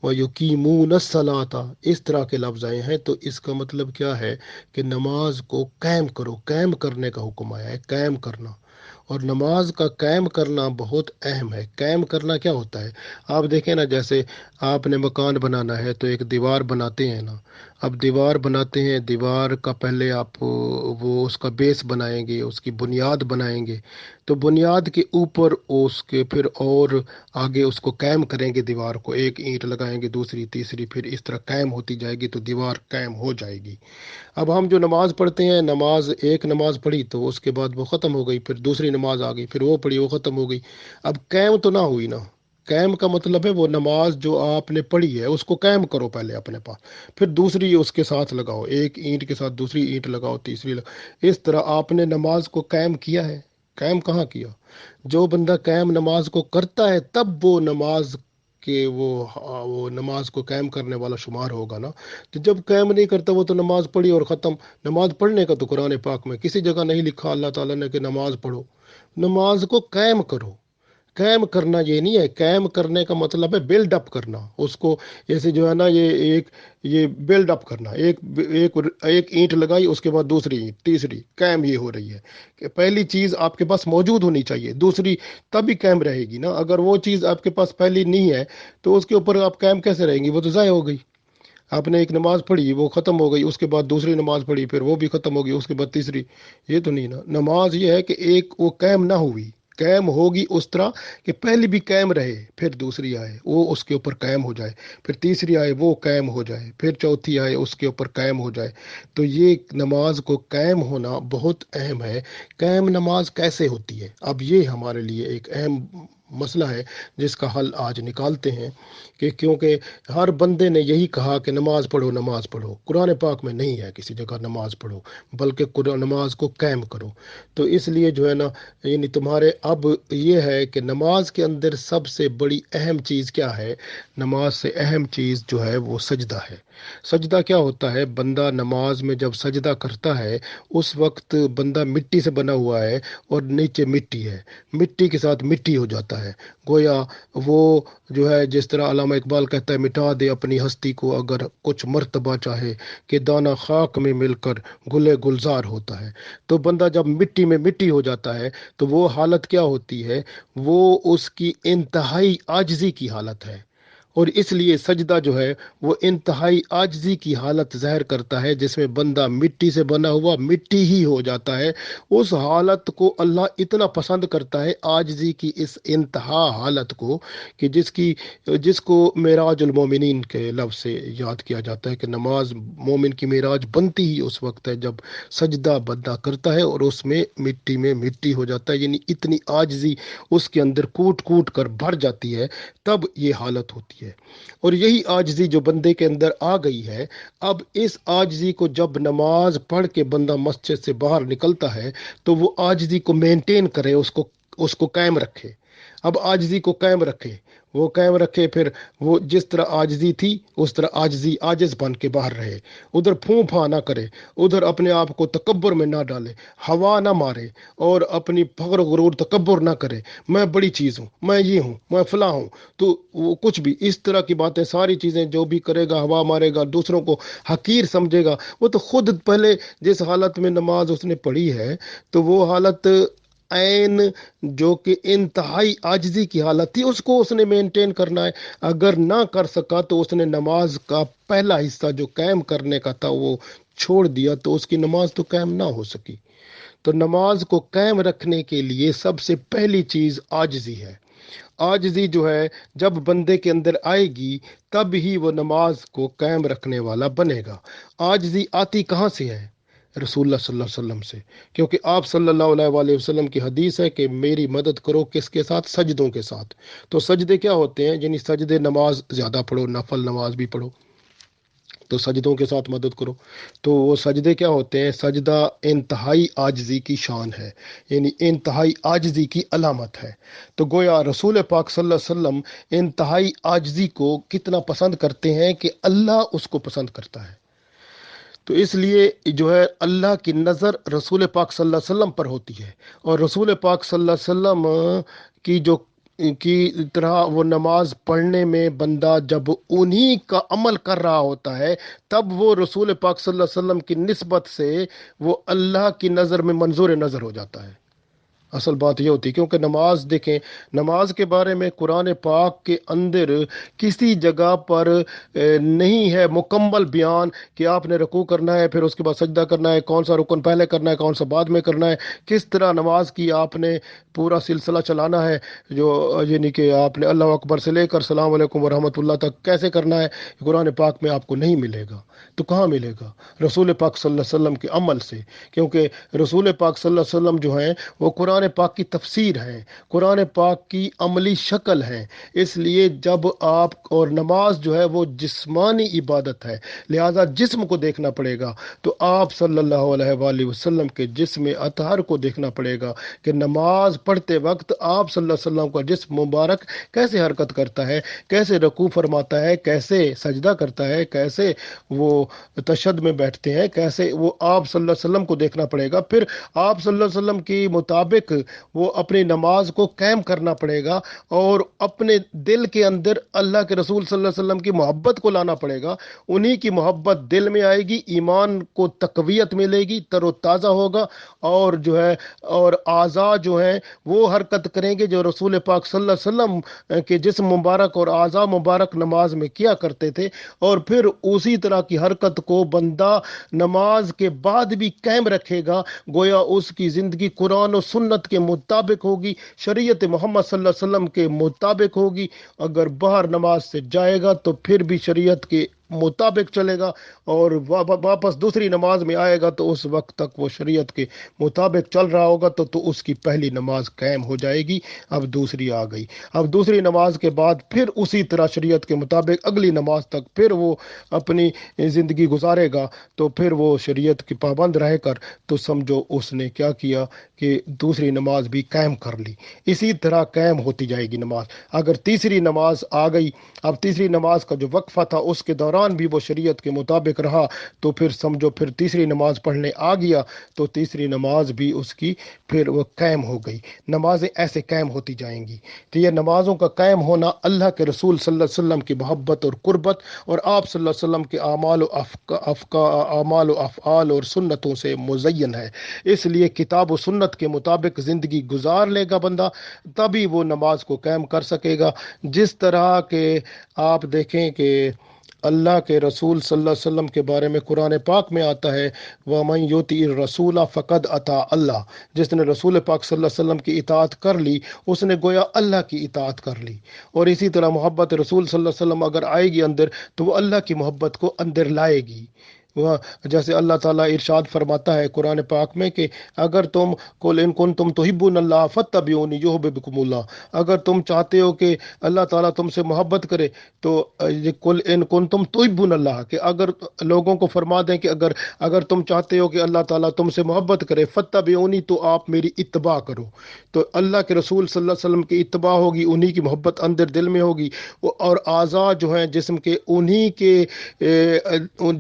وَيُقِيمُونَ الصَّلَاةَ، اس طرح کے لفظ آئے ہیں۔ تو اس کا مطلب کیا ہے کہ نماز کو قائم کرو، قائم کرنے کا حکم آیا ہے، قائم کرنا۔ اور نماز کا قائم کرنا بہت اہم ہے۔ قائم کرنا کیا ہوتا ہے؟ آپ دیکھیں نا، جیسے آپ نے مکان بنانا ہے تو ایک دیوار بناتے ہیں نا، اب دیوار بناتے ہیں، دیوار کا پہلے آپ وہ اس کا بیس بنائیں گے، اس کی بنیاد بنائیں گے، تو بنیاد کے اوپر اس کے پھر اور آگے اس کو قائم کریں گے، دیوار کو ایک اینٹ لگائیں گے، دوسری تیسری، پھر اس طرح قائم ہوتی جائے گی تو دیوار قائم ہو جائے گی۔ اب ہم جو نماز پڑھتے ہیں، نماز ایک نماز پڑھی تو اس کے بعد وہ ختم ہو گئی، پھر دوسری نماز آ گئی، پھر وہ پڑھی، وہ ختم ہو گئی، اب قائم تو نہ ہوئی نا۔ قائم کا مطلب ہے وہ نماز جو آپ نے پڑھی ہے اس کو قائم کرو پہلے اپنے پاس، پھر دوسری اس کے ساتھ لگاؤ، ایک اینٹ کے ساتھ دوسری اینٹ لگاؤ، تیسری لگاؤ، اس طرح آپ نے نماز کو قائم کیا ہے۔ قائم کہاں کیا؟ جو بندہ قائم نماز کو کرتا ہے تب وہ نماز کہ وہ نماز کو قائم کرنے والا شمار ہوگا نا۔ تو جب قائم نہیں کرتا وہ تو نماز پڑھی اور ختم۔ نماز پڑھنے کا تو قرآن پاک میں کسی جگہ نہیں لکھا اللہ تعالیٰ نے کہ نماز پڑھو، نماز کو قائم کرو۔ قائم کرنا یہ نہیں ہے، قائم کرنے کا مطلب ہے بلڈ اپ کرنا اس کو، جیسے جو ہے نا یہ بلڈ اپ کرنا، ایک ایک اینٹ لگائی، اس کے بعد دوسری اینٹ، تیسری، قائم یہ ہو رہی ہے کہ پہلی چیز آپ کے پاس موجود ہونی چاہیے، دوسری تبھی قائم رہے گی نا۔ اگر وہ چیز آپ کے پاس پہلی نہیں ہے تو اس کے اوپر آپ قائم کیسے رہیں گی؟ وہ تو ضائع ہو گئی۔ آپ نے ایک نماز پڑھی، وہ ختم ہو گئی، اس کے بعد دوسری نماز پڑھی، پھر وہ بھی ختم ہو گئی، اس کے بعد تیسری، یہ تو نہیں نا۔ نماز یہ ہے کہ ایک وہ قائم نہ ہوئی، قائم ہوگی اس طرح کہ پہلی بھی قائم رہے، پھر دوسری آئے وہ اس کے اوپر قائم ہو جائے، پھر تیسری آئے وہ قائم ہو جائے، پھر چوتھی آئے اس کے اوپر قائم ہو جائے۔ تو یہ نماز کو قائم ہونا بہت اہم ہے۔ قائم نماز کیسے ہوتی ہے؟ اب یہ ہمارے لیے ایک اہم مسئلہ ہے جس کا حل آج نکالتے ہیں، کہ کیونکہ ہر بندے نے یہی کہا کہ نماز پڑھو، نماز پڑھو۔ قرآن پاک میں نہیں ہے کسی جگہ نماز پڑھو، بلکہ نماز کو قائم کرو۔ تو اس لیے جو ہے نا، یعنی تمہارے اب یہ ہے کہ نماز کے اندر سب سے بڑی اہم چیز کیا ہے؟ نماز سے اہم چیز جو ہے وہ سجدہ ہے۔ سجدہ کیا ہوتا ہے؟ بندہ نماز میں جب سجدہ کرتا ہے اس وقت بندہ مٹی سے بنا ہوا ہے اور نیچے مٹی ہے، مٹی کے ساتھ مٹی ہو جاتا ہے، گویا وہ جو ہے جس طرح علامہ اقبال کہتا ہے، مٹا دے اپنی ہستی کو اگر کچھ مرتبہ چاہے، کہ دانہ خاک میں مل کر گلے گلزار ہوتا ہے۔ تو بندہ جب مٹی میں مٹی ہو جاتا ہے تو وہ حالت کیا ہوتی ہے؟ وہ اس کی انتہائی عاجزی کی حالت ہے، اور اس لیے سجدہ جو ہے وہ انتہائی عاجزی کی حالت ظاہر کرتا ہے، جس میں بندہ مٹی سے بنا ہوا مٹی ہی ہو جاتا ہے۔ اس حالت کو اللہ اتنا پسند کرتا ہے، عاجزی کی اس انتہا حالت کو، کہ جس کو معراج المومنین کے لفظ سے یاد کیا جاتا ہے، کہ نماز مومن کی معراج بنتی ہی اس وقت ہے جب سجدہ بندہ کرتا ہے اور اس میں مٹی ہو جاتا ہے، یعنی اتنی عاجزی اس کے اندر کوٹ کوٹ کر بھر جاتی ہے، تب یہ حالت ہوتی ہے۔ اور یہی عاجزی جو بندے کے اندر آ گئی ہے، اب اس عاجزی کو جب نماز پڑھ کے بندہ مسجد سے باہر نکلتا ہے تو وہ عاجزی کو مینٹین کرے، اس کو قائم رکھے۔ اب عاجزی کو قائم رکھے، وہ قائم رکھے، پھر وہ جس طرح عاجزی تھی اس طرح عاجز بن کے باہر رہے، ادھر پھوں پھاں نہ کرے، ادھر اپنے آپ کو تکبر میں نہ ڈالے، ہوا نہ مارے، اور اپنی فخر و غرور تکبر نہ کرے، میں بڑی چیز ہوں، میں یہ ہوں، میں فلاں ہوں۔ تو وہ کچھ بھی اس طرح کی باتیں، ساری چیزیں جو بھی کرے گا، ہوا مارے گا، دوسروں کو حقیر سمجھے گا، وہ تو خود پہلے جس حالت میں نماز اس نے پڑھی ہے، تو وہ حالت عین جو کہ انتہائی عاجزی کی حالت تھی، اس کو اس نے مینٹین کرنا ہے۔ اگر نہ کر سکا تو اس نے نماز کا پہلا حصہ جو قائم کرنے کا تھا وہ چھوڑ دیا، تو اس کی نماز تو قائم نہ ہو سکی۔ تو نماز کو قائم رکھنے کے لیے سب سے پہلی چیز عاجزی ہے۔ عاجزی جو ہے جب بندے کے اندر آئے گی تب ہی وہ نماز کو قائم رکھنے والا بنے گا۔ عاجزی آتی کہاں سے ہے؟ رسول اللہ صلی اللہ علیہ وسلم سے، کیونکہ آپ صلی اللہ علیہ وآلہ وسلم کی حدیث ہے کہ میری مدد کرو کس کے ساتھ؟ سجدوں کے ساتھ۔ تو سجدے کیا ہوتے ہیں؟ یعنی سجدے، نماز زیادہ پڑھو، نفل نماز بھی پڑھو، تو سجدوں کے ساتھ مدد کرو۔ تو وہ سجدے کیا ہوتے ہیں؟ سجدہ انتہائی عاجزی کی شان ہے، یعنی انتہائی عاجزی کی علامت ہے۔ تو گویا رسول پاک صلی اللہ علیہ وسلم انتہائی عاجزی کو کتنا پسند کرتے ہیں کہ اللہ اس کو پسند کرتا ہے۔ تو اس لیے جو ہے اللہ کی نظر رسول پاک صلی اللہ علیہ وسلم پر ہوتی ہے، اور رسول پاک صلی اللہ علیہ وسلم کی طرح وہ نماز پڑھنے میں بندہ جب انہی کا عمل کر رہا ہوتا ہے، تب وہ رسول پاک صلی اللہ علیہ وسلم کی نسبت سے وہ اللہ کی نظر میں منظور نظر ہو جاتا ہے۔ اصل بات یہ ہوتی ہے، کیونکہ نماز دیکھیں، نماز کے بارے میں قرآن پاک کے اندر کسی جگہ پر نہیں ہے مکمل بیان کہ آپ نے رکوع کرنا ہے، پھر اس کے بعد سجدہ کرنا ہے، کون سا رکن پہلے کرنا ہے، کون سا بعد میں کرنا ہے، کس طرح نماز کی آپ نے پورا سلسلہ چلانا ہے، جو یعنی کہ آپ نے اللہ اکبر سے لے کر السلام علیکم ورحمۃ اللہ تک کیسے کرنا ہے، قرآن پاک میں آپ کو نہیں ملے گا۔ تو کہاں ملے گا؟ رسول پاک صلی اللہ علیہ وسلم کے عمل سے، کیونکہ رسول پاک صلی اللہ علیہ وسلم جو ہیں وہ قرآن پاک کی تفسیر ہے، قرآن پاک کی عملی شکل ہے۔ اس لیے جب آپ، اور نماز جو ہے وہ جسمانی عبادت ہے، لہذا جسم کو دیکھنا پڑے گا، تو آپ صلی اللہ علیہ وآلہ وسلم کے جسم اطہر کو دیکھنا پڑے گا کہ نماز پڑھتے وقت آپ صلی اللہ علیہ وسلم کا جسم مبارک کیسے حرکت کرتا ہے، کیسے رکوع فرماتا ہے، کیسے سجدہ کرتا ہے، کیسے وہ تشہد میں بیٹھتے ہیں، کیسے وہ آپ صلی اللہ علیہ وسلم کو دیکھنا پڑے گا۔ پھر آپ صلی اللہ علیہ وسلم کی مطابق مطابق وہ اپنی نماز کو قائم کرنا پڑے گا، اور اپنے دل کے اندر اللہ کے رسول صلی اللہ علیہ وسلم کی محبت کو لانا پڑے گا۔ انہی کی محبت دل میں آئے گی، ایمان کو تقویت ملے گی، تر و تازہ ہوگا، اور جو ہے اور اعضاء جو ہیں وہ حرکت کریں گے جو رسول پاک صلی اللہ علیہ وسلم کے جسم مبارک اور اعضاء مبارک نماز میں کیا کرتے تھے، اور پھر اسی طرح کی حرکت کو بندہ نماز کے بعد بھی قائم رکھے گا، گویا اس کی زندگی قرآن و سنت کے مطابق ہوگی، شریعت محمد صلی اللہ علیہ وسلم کے مطابق ہوگی۔ اگر باہر نماز سے جائے گا تو پھر بھی شریعت کے مطابق چلے گا، اور واپس دوسری نماز میں آئے گا تو اس وقت تک وہ شریعت کے مطابق چل رہا ہوگا، تو اس کی پہلی نماز قائم ہو جائے گی۔ اب دوسری آ گئی، اب دوسری نماز کے بعد پھر اسی طرح شریعت کے مطابق اگلی نماز تک پھر وہ اپنی زندگی گزارے گا، تو پھر وہ شریعت کی پابند رہ کر تو سمجھو اس نے کیا کیا کہ دوسری نماز بھی قائم کر لی۔ اسی طرح قائم ہوتی جائے گی نماز۔ اگر تیسری نماز آ گئی، اب تیسری نماز کا جو وقفہ تھا اس کے دوران بھی وہ شریعت کے مطابق رہا، تو پھر سمجھو پھر تیسری نماز پڑھنے آ گیا تو تیسری نماز بھی اس کی پھر وہ قائم ہو گئی۔ نمازیں ایسے قائم ہوتی جائیں گی۔ تو یہ نمازوں کا قائم ہونا اللہ کے رسول صلی اللہ علیہ وسلم کی محبت اور قربت اور آپ صلی اللہ علیہ وسلم کے اعمال و افعال اور سنتوں سے مزین ہے۔ اس لیے کتاب و سنت کے مطابق زندگی گزار لے گا بندہ، تبھی وہ نماز کو قائم کر سکے گا۔ جس طرح کہ آپ دیکھیں کہ اللہ کے رسول صلی اللہ علیہ وسلم کے بارے میں قرآن پاک میں آتا ہے، وَمَن يُطِعِ الرَّسُولَ فَقَدْ أَطَاعَ اللَّهَ، جس نے رسول پاک صلی اللہ علیہ وسلم کی اطاعت کر لی اس نے گویا اللہ کی اطاعت کر لی۔ اور اسی طرح محبت رسول صلی اللہ علیہ وسلم اگر آئے گی اندر تو وہ اللہ کی محبت کو اندر لائے گی۔ وہ جیسے اللہ تعالیٰ ارشاد فرماتا ہے قرآن پاک میں کہ اگر تم قل ان کنتم تحبون اللہ فاتبعونی یحببکم اللہ، اگر تم چاہتے ہو کہ اللہ تعالیٰ تم سے محبت کرے تو قل ان کنتم تحبون اللہ، کہ اگر لوگوں کو فرما دیں کہ اگر تم چاہتے ہو کہ اللہ تعالیٰ تم سے محبت کرے فاتبعونی، تو آپ میری اتباع کرو۔ تو اللہ کے رسول صلی اللہ علیہ وسلم کی اتباع ہوگی، انہی کی محبت اندر دل میں ہوگی، اور اعضاء جو ہیں جسم کے انہی کے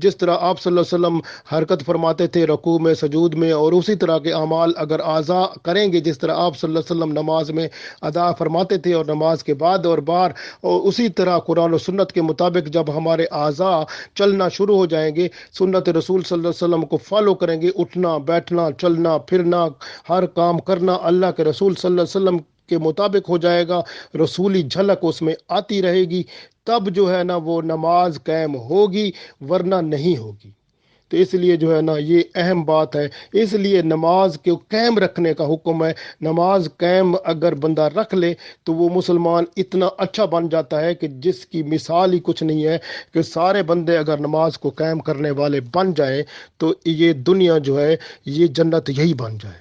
جس طرح آپ صلی اللہ علیہ وسلم حرکت فرماتے تھے رکوع میں سجود میں، اور اسی طرح کے اعمال اگر اعضاء کریں گے جس طرح آپ صلی اللہ علیہ وسلم نماز میں ادا فرماتے تھے اور نماز کے بعد اور بار، اور اسی طرح قرآن و سنت کے مطابق جب ہمارے اعضاء چلنا شروع ہو جائیں گے، سنت رسول صلی اللہ علیہ وسلم کو فالو کریں گے، اٹھنا بیٹھنا چلنا پھرنا ہر کام کرنا اللہ کے رسول صلی اللہ علیہ وسلم کے مطابق ہو جائے گا، رسولی جھلک اس میں آتی رہے گی، تب جو ہے نا وہ نماز قائم ہوگی، ورنہ نہیں ہوگی۔ تو اس لیے جو ہے نا یہ اہم بات ہے، اس لیے نماز کو قائم رکھنے کا حکم ہے۔ نماز قائم اگر بندہ رکھ لے تو وہ مسلمان اتنا اچھا بن جاتا ہے کہ جس کی مثال ہی کچھ نہیں ہے، کہ سارے بندے اگر نماز کو قائم کرنے والے بن جائیں تو یہ دنیا جو ہے یہ جنت یہی بن جائے۔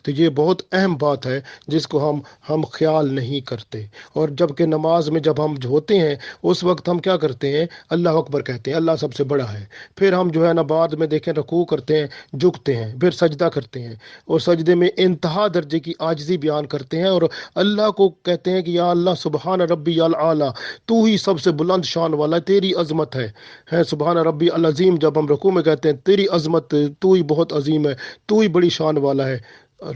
تو یہ بہت اہم بات ہے جس کو ہم خیال نہیں کرتے، اور جب کہ نماز میں جب ہم ہوتے ہیں اس وقت ہم کیا کرتے ہیں؟ اللہ اکبر کہتے ہیں، اللہ سب سے بڑا ہے، پھر ہم جو ہے نا بعد میں دیکھیں رکوع کرتے ہیں، جھکتے ہیں، پھر سجدہ کرتے ہیں، اور سجدے میں انتہا درجے کی عاجزی بیان کرتے ہیں، اور اللہ کو کہتے ہیں کہ یا اللہ سبحان ربی العالی، تو ہی سب سے بلند شان والا، تیری عظمت ہے سبحان ربی العظیم، جب ہم رکوع میں کہتے ہیں تیری عظمت، تو ہی بہت عظیم ہے، تو ہی بڑی شان والا ہے،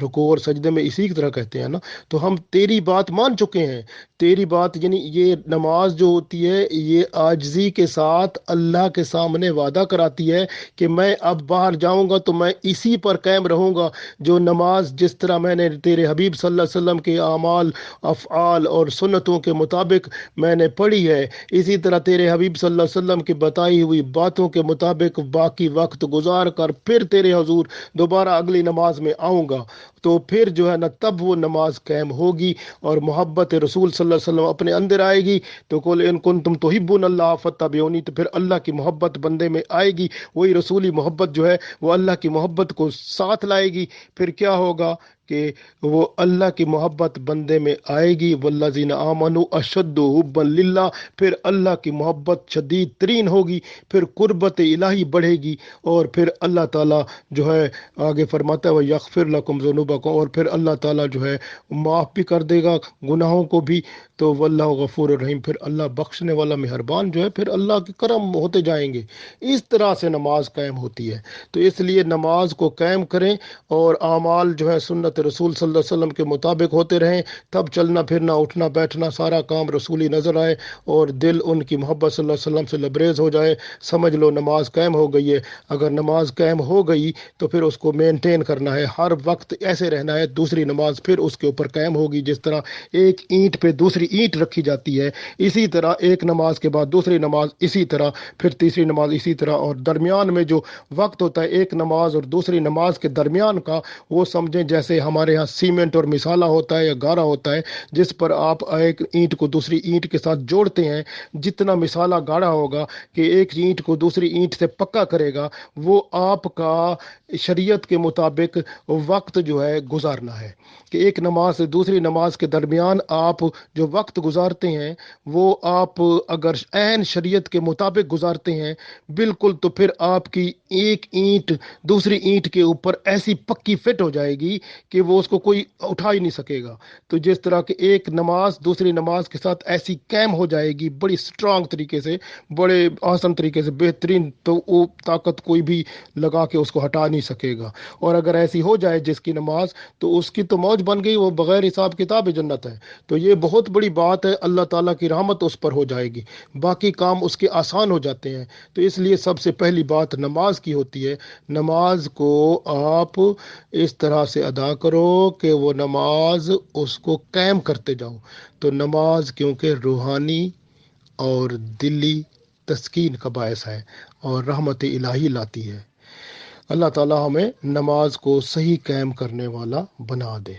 رکوع اور سجدے میں اسی کی طرح کہتے ہیں نا۔ تو ہم تیری بات مان چکے ہیں، تیری بات یعنی یہ نماز جو ہوتی ہے یہ عاجزی کے ساتھ اللہ کے سامنے وعدہ کراتی ہے کہ میں اب باہر جاؤں گا تو میں اسی پر قائم رہوں گا، جو نماز جس طرح میں نے تیرے حبیب صلی اللہ علیہ وسلم کے اعمال افعال اور سنتوں کے مطابق میں نے پڑھی ہے، اسی طرح تیرے حبیب صلی اللہ علیہ وسلم کی بتائی ہوئی باتوں کے مطابق باقی وقت گزار کر پھر تیرے حضور دوبارہ اگلی نماز میں آؤں گا، تو پھر جو ہے نا تب وہ نماز قائم ہوگی اور محبت رسول صلی اللہ علیہ وسلم اپنے اندر آئے گی۔ تو قل ان کنتم تحبون اللہ فاتبعونی، تو پھر اللہ کی محبت بندے میں آئے گی، وہی رسولی محبت جو ہے وہ اللہ کی محبت کو ساتھ لائے گی۔ پھر کیا ہوگا کہ وہ اللہ کی محبت بندے میں آئے گی، والذین آمنوا اشد حبا للہ، پھر اللہ کی محبت شدید ترین ہوگی، پھر قربت الہی بڑھے گی، اور پھر اللہ تعالیٰ جو ہے آگے فرماتا ہے وَيَغْفِرْ لَكُمْ ذُنُوبَكُمْ ذنوبکم، اور پھر اللہ تعالیٰ جو ہے معاف بھی کر دے گا گناہوں کو بھی، تو واللہ غفور الرحیم، پھر اللہ بخشنے والا مہربان جو ہے، پھر اللہ کے کرم ہوتے جائیں گے۔ اس طرح سے نماز قائم ہوتی ہے۔ تو اس لیے نماز کو قائم کریں اور اعمال جو ہے سنت رسول صلی اللہ علیہ وسلم کے مطابق ہوتے رہیں، تب چلنا پھرنا اٹھنا بیٹھنا سارا کام رسولی نظر آئے اور دل ان کی محبت صلی اللہ علیہ وسلم سے لبریز ہو جائے، سمجھ لو نماز قائم ہو گئی ہے۔ اگر نماز قائم ہو گئی تو پھر اس کو مینٹین کرنا ہے، ہر وقت ایسے رہنا ہے، دوسری نماز پھر اس کے اوپر قائم ہوگی۔ جس طرح ایک اینٹ پہ دوسری اینٹ رکھی جاتی ہے، اسی طرح ایک نماز کے بعد دوسری نماز، اسی طرح پھر تیسری نماز، اسی طرح، اور درمیان میں جو وقت ہوتا ہے ایک نماز اور دوسری نماز کے درمیان کا، وہ سمجھیں جیسے ہمارے ہاں سیمنٹ اور مسالہ ہوتا ہے یا گارا ہوتا ہے، جس پر آپ ایک اینٹ کو دوسری اینٹ کے ساتھ جوڑتے ہیں۔ جتنا مسالہ گاڑا ہوگا کہ ایک اینٹ کو دوسری اینٹ سے پکا کرے گا، وہ آپ کا شریعت کے مطابق وقت جو ہے گزارنا ہے، کہ ایک نماز سے دوسری نماز کے درمیان آپ جو وقت گزارتے ہیں وہ آپ اگر عین شریعت کے مطابق گزارتے ہیں بالکل، تو پھر آپ کی ایک اینٹ دوسری اینٹ کے اوپر ایسی پکی فٹ ہو جائے گی کہ وہ اس کو کوئی اٹھا ہی نہیں سکے گا۔ تو جس طرح کہ ایک نماز دوسری نماز کے ساتھ ایسی قائم ہو جائے گی بڑی سٹرانگ طریقے سے، بڑے آسان طریقے سے، بہترین، تو وہ طاقت کوئی بھی لگا کے اس کو ہٹا نہیں سکے گا۔ اور اگر ایسی ہو جائے جس کی نماز، تو اس کی تو موج بن گئی، وہ بغیر حساب کتاب جنت ہے۔ تو یہ بہت بڑی بات ہے، اللہ تعالیٰ کی رحمت اس پر ہو جائے گی، باقی کام اس کے آسان ہو جاتے ہیں۔ تو اس لیے سب سے پہلی بات نماز کی ہوتی ہے، نماز کو آپ اس طرح سے ادا کرو کہ وہ نماز اس کو قائم کرتے جاؤ۔ تو نماز کیونکہ روحانی اور دلی تسکین کا باعث ہے اور رحمت الہی لاتی ہے۔ اللہ تعالیٰ ہمیں نماز کو صحیح قائم کرنے والا بنا دے۔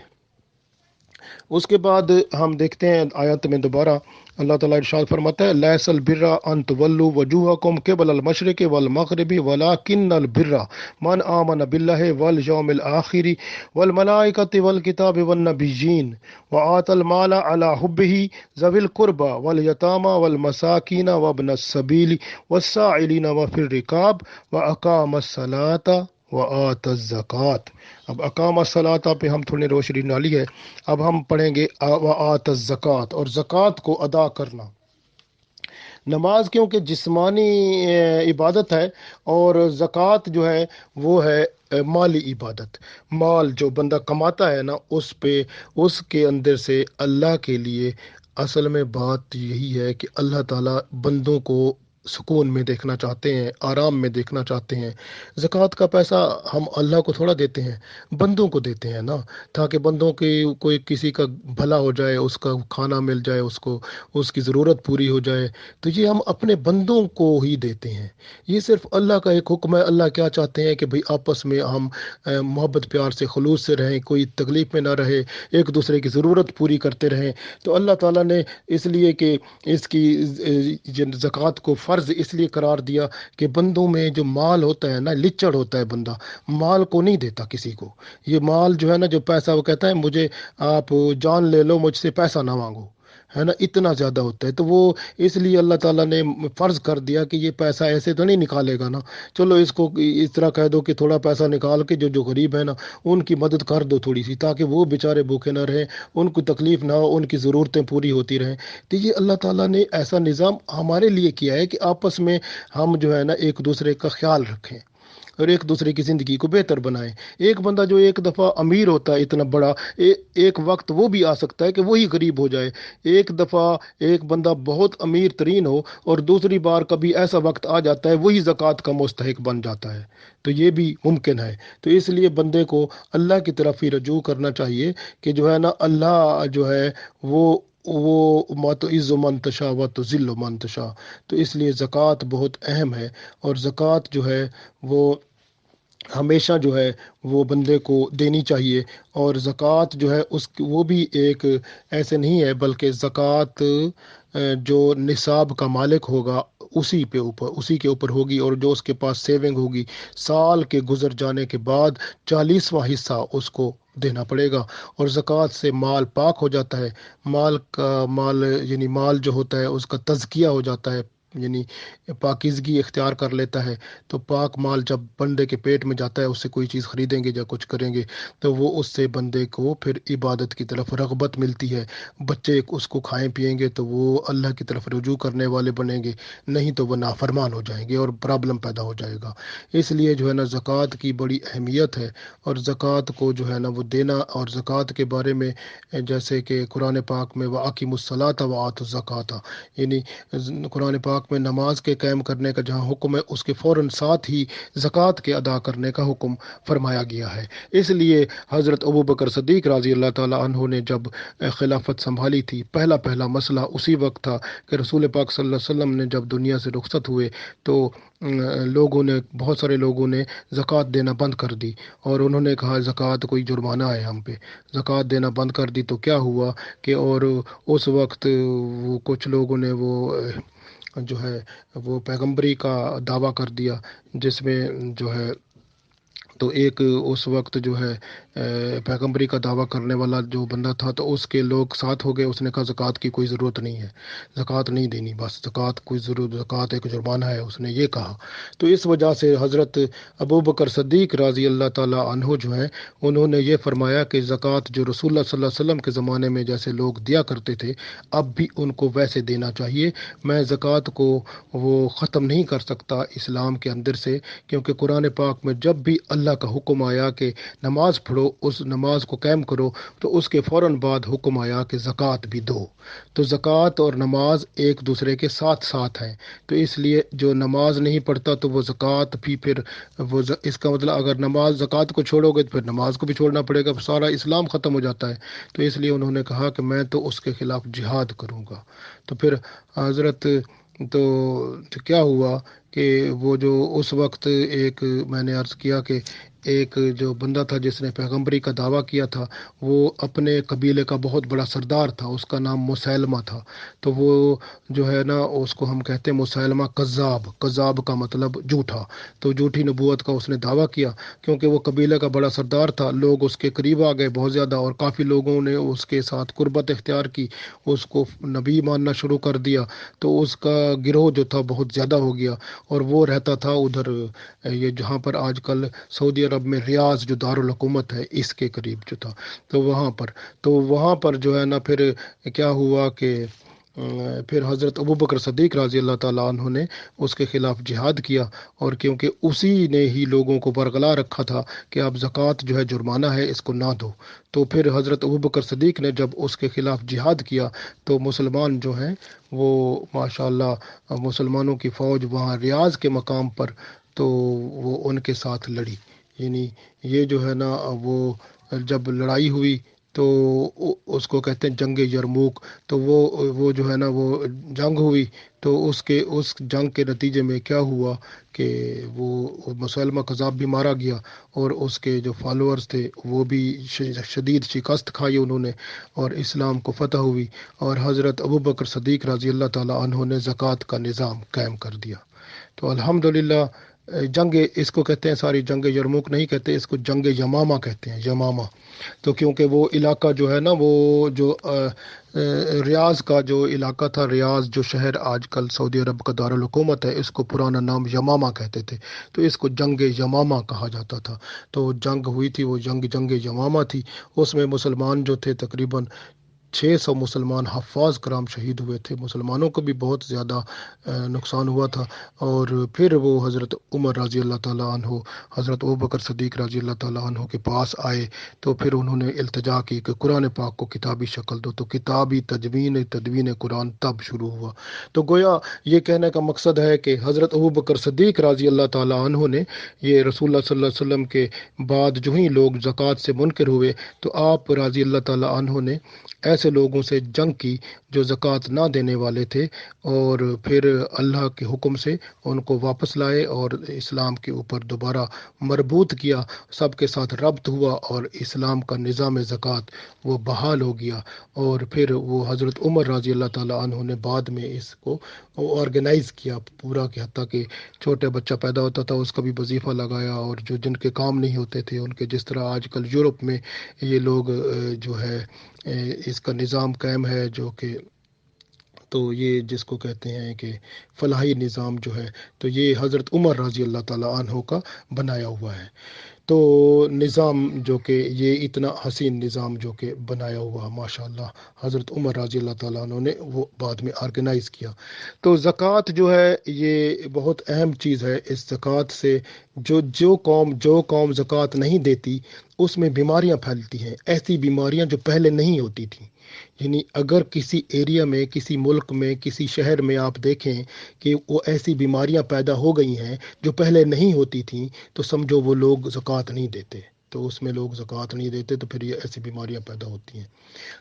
اس کے بعد ہم دیکھتے ہیں آیت میں دوبارہ اللہ تعالیٰ ارشاد فرماتا ہے، لیس البر ان تولوا وجوہکم قبل المشرق والمغرب ولکن البر من آمن باللہ والیوم الآخر والملائکۃ والکتاب والنبیین وآتى المال على حبہ ذوی القربى والیتامى والمساکین وابن السبیل والسائلین وفی الرقاب واقام الصلاۃ وآت الزکوٰۃ۔ اب اقام الصلاۃ پہ ہم تھوڑی روشنی ڈالی ہے، اب ہم پڑھیں گے وآت الزکوٰۃ، اور زکوٰۃ کو ادا کرنا۔ نماز کیونکہ جسمانی عبادت ہے اور زکوٰۃ جو ہے وہ ہے مالی عبادت۔ مال جو بندہ کماتا ہے نا، اس پہ اس کے اندر سے اللہ کے لیے، اصل میں بات یہی ہے کہ اللہ تعالیٰ بندوں کو سکون میں دیکھنا چاہتے ہیں، آرام میں دیکھنا چاہتے ہیں۔ زکوٰۃ کا پیسہ ہم اللہ کو تھوڑا دیتے ہیں، بندوں کو دیتے ہیں نا، تاکہ بندوں کی کوئی کسی کا بھلا ہو جائے، اس کا کھانا مل جائے، اس کو اس کی ضرورت پوری ہو جائے۔ تو یہ ہم اپنے بندوں کو ہی دیتے ہیں، یہ صرف اللہ کا ایک حکم ہے۔ اللہ کیا چاہتے ہیں کہ بھئی آپس میں ہم محبت پیار سے خلوص سے رہیں، کوئی تکلیف میں نہ رہے، ایک دوسرے کی ضرورت پوری کرتے رہیں۔ تو اللہ تعالیٰ نے اس لیے کہ اس کی زکوٰۃ کو فرض اس لیے قرار دیا کہ بندوں میں جو مال ہوتا ہے نا، لچڑ ہوتا ہے، بندہ مال کو نہیں دیتا کسی کو۔ یہ مال جو ہے نا، جو پیسہ، وہ کہتا ہے مجھے آپ جان لے لو، مجھ سے پیسہ نہ مانگو، ہے نا، اتنا زیادہ ہوتا ہے۔ تو وہ اس لیے اللہ تعالیٰ نے فرض کر دیا کہ یہ پیسہ ایسے تو نہیں نکالے گا نا، چلو اس کو اس طرح کہہ دو کہ تھوڑا پیسہ نکال کے جو غریب ہے نا ان کی مدد کر دو تھوڑی سی، تاکہ وہ بیچارے بھوکے نہ رہیں، ان کو تکلیف نہ ہو، ان کی ضرورتیں پوری ہوتی رہیں۔ تو یہ اللہ تعالیٰ نے ایسا نظام ہمارے لیے کیا ہے کہ آپس میں ہم جو ہے نا ایک دوسرے کا خیال رکھیں اور ایک دوسرے کی زندگی کو بہتر بنائیں۔ ایک بندہ جو ایک دفعہ امیر ہوتا ہے اتنا بڑا، ایک وقت وہ بھی آ سکتا ہے کہ وہی غریب ہو جائے۔ ایک دفعہ ایک بندہ بہت امیر ترین ہو اور دوسری بار کبھی ایسا وقت آ جاتا ہے وہی زکوٰۃ کا مستحق بن جاتا ہے، تو یہ بھی ممکن ہے۔ تو اس لیے بندے کو اللہ کی طرف ہی رجوع کرنا چاہیے کہ جو ہے نا اللہ جو ہے وہ ما تعز من تشاء و تذل من تشاء۔ تو اس لیے زکوٰۃ بہت اہم ہے، اور زکوٰۃ جو ہے وہ ہمیشہ جو ہے وہ بندے کو دینی چاہیے۔ اور زکوٰۃ جو ہے وہ بھی ایک ایسے نہیں ہے، بلکہ زکوٰۃ جو نصاب کا مالک ہوگا اسی کے اوپر ہوگی، اور جو اس کے پاس سیونگ ہوگی سال کے گزر جانے کے بعد 40واں حصہ اس کو دینا پڑے گا۔ اور زکوٰۃ سے مال پاک ہو جاتا ہے، مال یعنی مال جو ہوتا ہے اس کا تزکیہ ہو جاتا ہے، یعنی پاکیزگی اختیار کر لیتا ہے، تو پاک مال جب بندے کے پیٹ میں جاتا ہے، اس سے کوئی چیز خریدیں گے یا کچھ کریں گے تو وہ اس سے بندے کو پھر عبادت کی طرف رغبت ملتی ہے۔ بچے اس کو کھائیں پئیں گے تو وہ اللہ کی طرف رجوع کرنے والے بنیں گے، نہیں تو وہ نافرمان ہو جائیں گے اور پرابلم پیدا ہو جائے گا۔ اس لیے جو ہے نا زکوٰۃ کی بڑی اہمیت ہے، اور زکوٰۃ کو جو ہے نا وہ دینا، اور زکوٰۃ کے بارے میں جیسے کہ قرآن پاک میں وَأَقِیمُوا الصَّلَاةَ وَآتُوا الزَّکَاةَ، یعنی قرآن پاک میں نماز کے قائم کرنے کا جہاں حکم ہے، اس کے فوراً ساتھ ہی زکوٰۃ کے ادا کرنے کا حکم فرمایا گیا ہے۔ اس لیے حضرت ابوبکر صدیق رضی اللہ تعالیٰ عنہ نے جب خلافت سنبھالی تھی، پہلا مسئلہ اسی وقت تھا کہ رسول پاک صلی اللہ علیہ وسلم نے جب دنیا سے رخصت ہوئے تو بہت سارے لوگوں نے زکوٰۃ دینا بند کر دی، اور انہوں نے کہا زکوٰۃ کوئی جرمانہ ہے ہم پہ، زکوٰۃ دینا بند کر دی۔ تو کیا ہوا کہ اور اس وقت وہ کچھ لوگوں نے وہ جو ہے وہ پیغمبری کا دعویٰ کر دیا، جس میں جو ہے تو ایک اس وقت جو ہے پیغمبری کا دعویٰ کرنے والا جو بندہ تھا، تو اس کے لوگ ساتھ ہو گئے، اس نے کہا زکوٰۃ کی کوئی ضرورت نہیں ہے، زکوٰۃ نہیں دینی، بس زکوٰۃ کوئی ضرورت، زکوٰۃ ایک جرمانہ ہے، اس نے یہ کہا۔ تو اس وجہ سے حضرت ابوبکر صدیق رضی اللہ تعالیٰ عنہ جو ہیں، انہوں نے یہ فرمایا کہ زکوٰۃ جو رسول اللہ صلی اللہ علیہ وسلم کے زمانے میں جیسے لوگ دیا کرتے تھے، اب بھی ان کو ویسے دینا چاہیے۔ میں زکوٰۃ کو وہ ختم نہیں کر سکتا اسلام کے اندر سے، کیونکہ قرآن پاک میں جب بھی اللہ کا حکم آیا کہ نماز پڑھو، اس نماز کو قائم کرو، تو اس کے فوراً بعد حکم آیا کہ زکوٰۃ بھی دو۔ تو زکوٰۃ اور نماز ایک دوسرے کے ساتھ ساتھ ہیں، تو اس لیے جو نماز نہیں پڑھتا تو وہ زکوٰۃ بھی پھر اس کا مطلب اگر زکوٰۃ کو چھوڑو گے تو پھر نماز کو بھی چھوڑنا پڑے گا، سارا اسلام ختم ہو جاتا ہے۔ تو اس لیے انہوں نے کہا کہ میں تو اس کے خلاف جہاد کروں گا۔ تو پھر حضرت تو کیا ہوا کہ وہ جو اس وقت ایک میں نے عرض کیا کہ ایک جو بندہ تھا جس نے پیغمبری کا دعویٰ کیا تھا، وہ اپنے قبیلے کا بہت بڑا سردار تھا، اس کا نام مسیلمہ تھا۔ تو وہ جو ہے نا اس کو ہم کہتے ہیں مسیلمہ کذاب کا مطلب جھوٹا، تو جھوٹی نبوت کا اس نے دعویٰ کیا، کیونکہ وہ قبیلے کا بڑا سردار تھا، لوگ اس کے قریب آ گئے بہت زیادہ، اور کافی لوگوں نے اس کے ساتھ قربت اختیار کی، اس کو نبی ماننا شروع کر دیا، تو اس کا گروہ جو تھا بہت زیادہ ہو گیا، اور وہ رہتا تھا ادھر یہ جہاں پر آج کل سعودی عرب میں ریاض جو دارالحکومت ہے اس کے قریب جو تھا، تو وہاں پر جو ہے نا پھر کیا ہوا کہ پھر حضرت ابوبکر صدیق رضی اللہ تعالیٰ عنہ نے اس کے خلاف جہاد کیا، اور کیونکہ اسی نے ہی لوگوں کو برگلا رکھا تھا کہ اب زکوٰۃ جو ہے جرمانہ ہے، اس کو نہ دو، تو پھر حضرت ابوبکر صدیق نے جب اس کے خلاف جہاد کیا تو مسلمان جو ہیں وہ ماشاءاللہ مسلمانوں کی فوج وہاں ریاض کے مقام پر تو وہ ان کے ساتھ لڑی، یعنی یہ جو ہے نا وہ جب لڑائی ہوئی تو اس کو کہتے ہیں جنگ یرموک، تو وہ جو ہے نا وہ جنگ ہوئی، تو اس جنگ کے نتیجے میں کیا ہوا کہ وہ مسلمہ کذاب بھی مارا گیا، اور اس کے جو فالوورز تھے وہ بھی شدید شکست کھائی انہوں نے، اور اسلام کو فتح ہوئی، اور حضرت ابوبکر صدیق رضی اللہ تعالیٰ عنہ نے زکوٰۃ کا نظام قائم کر دیا۔ تو الحمدللہ جنگ اس کو کہتے ہیں، ساری جنگ یرموک نہیں کہتے، اس کو جنگ یمامہ کہتے ہیں، یمامہ، تو کیونکہ وہ علاقہ جو ہے نا وہ جو ریاض کا جو علاقہ تھا، ریاض جو شہر آج کل سعودی عرب کا دارالحکومت ہے، اس کو پرانا نام یمامہ کہتے تھے، تو اس کو جنگ یمامہ کہا جاتا تھا۔ تو جنگ ہوئی تھی، وہ جنگ یمامہ تھی، اس میں مسلمان جو تھے تقریباً 600 مسلمان حفاظ کرام شہید ہوئے تھے، مسلمانوں کو بھی بہت زیادہ نقصان ہوا تھا، اور پھر وہ حضرت عمر رضی اللہ تعالیٰ عنہ، حضرت ابوبکر صدیق رضی اللہ تعالیٰ عنہ کے پاس آئے، تو پھر انہوں نے التجا کی کہ قرآن پاک کو کتابی شکل دو، تو کتابی تدوین قرآن تب شروع ہوا۔ تو گویا یہ کہنے کا مقصد ہے کہ حضرت ابوبکر صدیق رضی اللہ تعالیٰ عنہ نے یہ رسول اللہ صلی اللہ علیہ وسلم کے بعد جو ہی لوگ زکوٰۃ سے منکر ہوئے، تو آپ رضی اللہ تعالیٰ عنہ نے ایسے لوگوں سے جنگ کی جو زکوٰۃ نہ دینے والے تھے، اور پھر اللہ کے حکم سے ان کو واپس لائے اور اسلام کے اوپر دوبارہ مربوط کیا، سب کے ساتھ ربط ہوا، اور اسلام کا نظام زکوٰۃ وہ بحال ہو گیا، اور پھر وہ حضرت عمر رضی اللہ تعالیٰ عنہ نے بعد میں اس کو آرگنائز کیا پورا، کہ حتیٰ کہ چھوٹے بچہ پیدا ہوتا تھا اس کا بھی وظیفہ لگایا، اور جن کے کام نہیں ہوتے تھے ان کے، جس طرح آج کل یورپ میں یہ لوگ جو ہے اس کا نظام قائم ہے جو کہ تو یہ جس کو کہتے ہیں کہ فلاحی نظام جو ہے، تو یہ حضرت عمر رضی اللہ تعالیٰ عنہ کا بنایا ہوا ہے۔ تو نظام جو کہ یہ اتنا حسین نظام جو کہ بنایا ہوا ماشاء اللہ حضرت عمر رضی اللہ تعالیٰ عنہ نے وہ بعد میں آرگنائز کیا۔ تو زکوٰۃ جو ہے یہ بہت اہم چیز ہے۔ اس زکوٰۃ سے جو قوم زکوٰۃ نہیں دیتی اس میں بیماریاں پھیلتی ہیں، ایسی بیماریاں جو پہلے نہیں ہوتی تھیں۔ یعنی اگر کسی ایریا میں، کسی ملک میں، کسی شہر میں آپ دیکھیں کہ وہ ایسی بیماریاں پیدا ہو گئی ہیں جو پہلے نہیں ہوتی تھیں، تو سمجھو وہ لوگ زکوٰۃ نہیں دیتے۔ تو اس میں لوگ زکوٰۃ نہیں دیتے تو پھر یہ ایسی بیماریاں پیدا ہوتی ہیں۔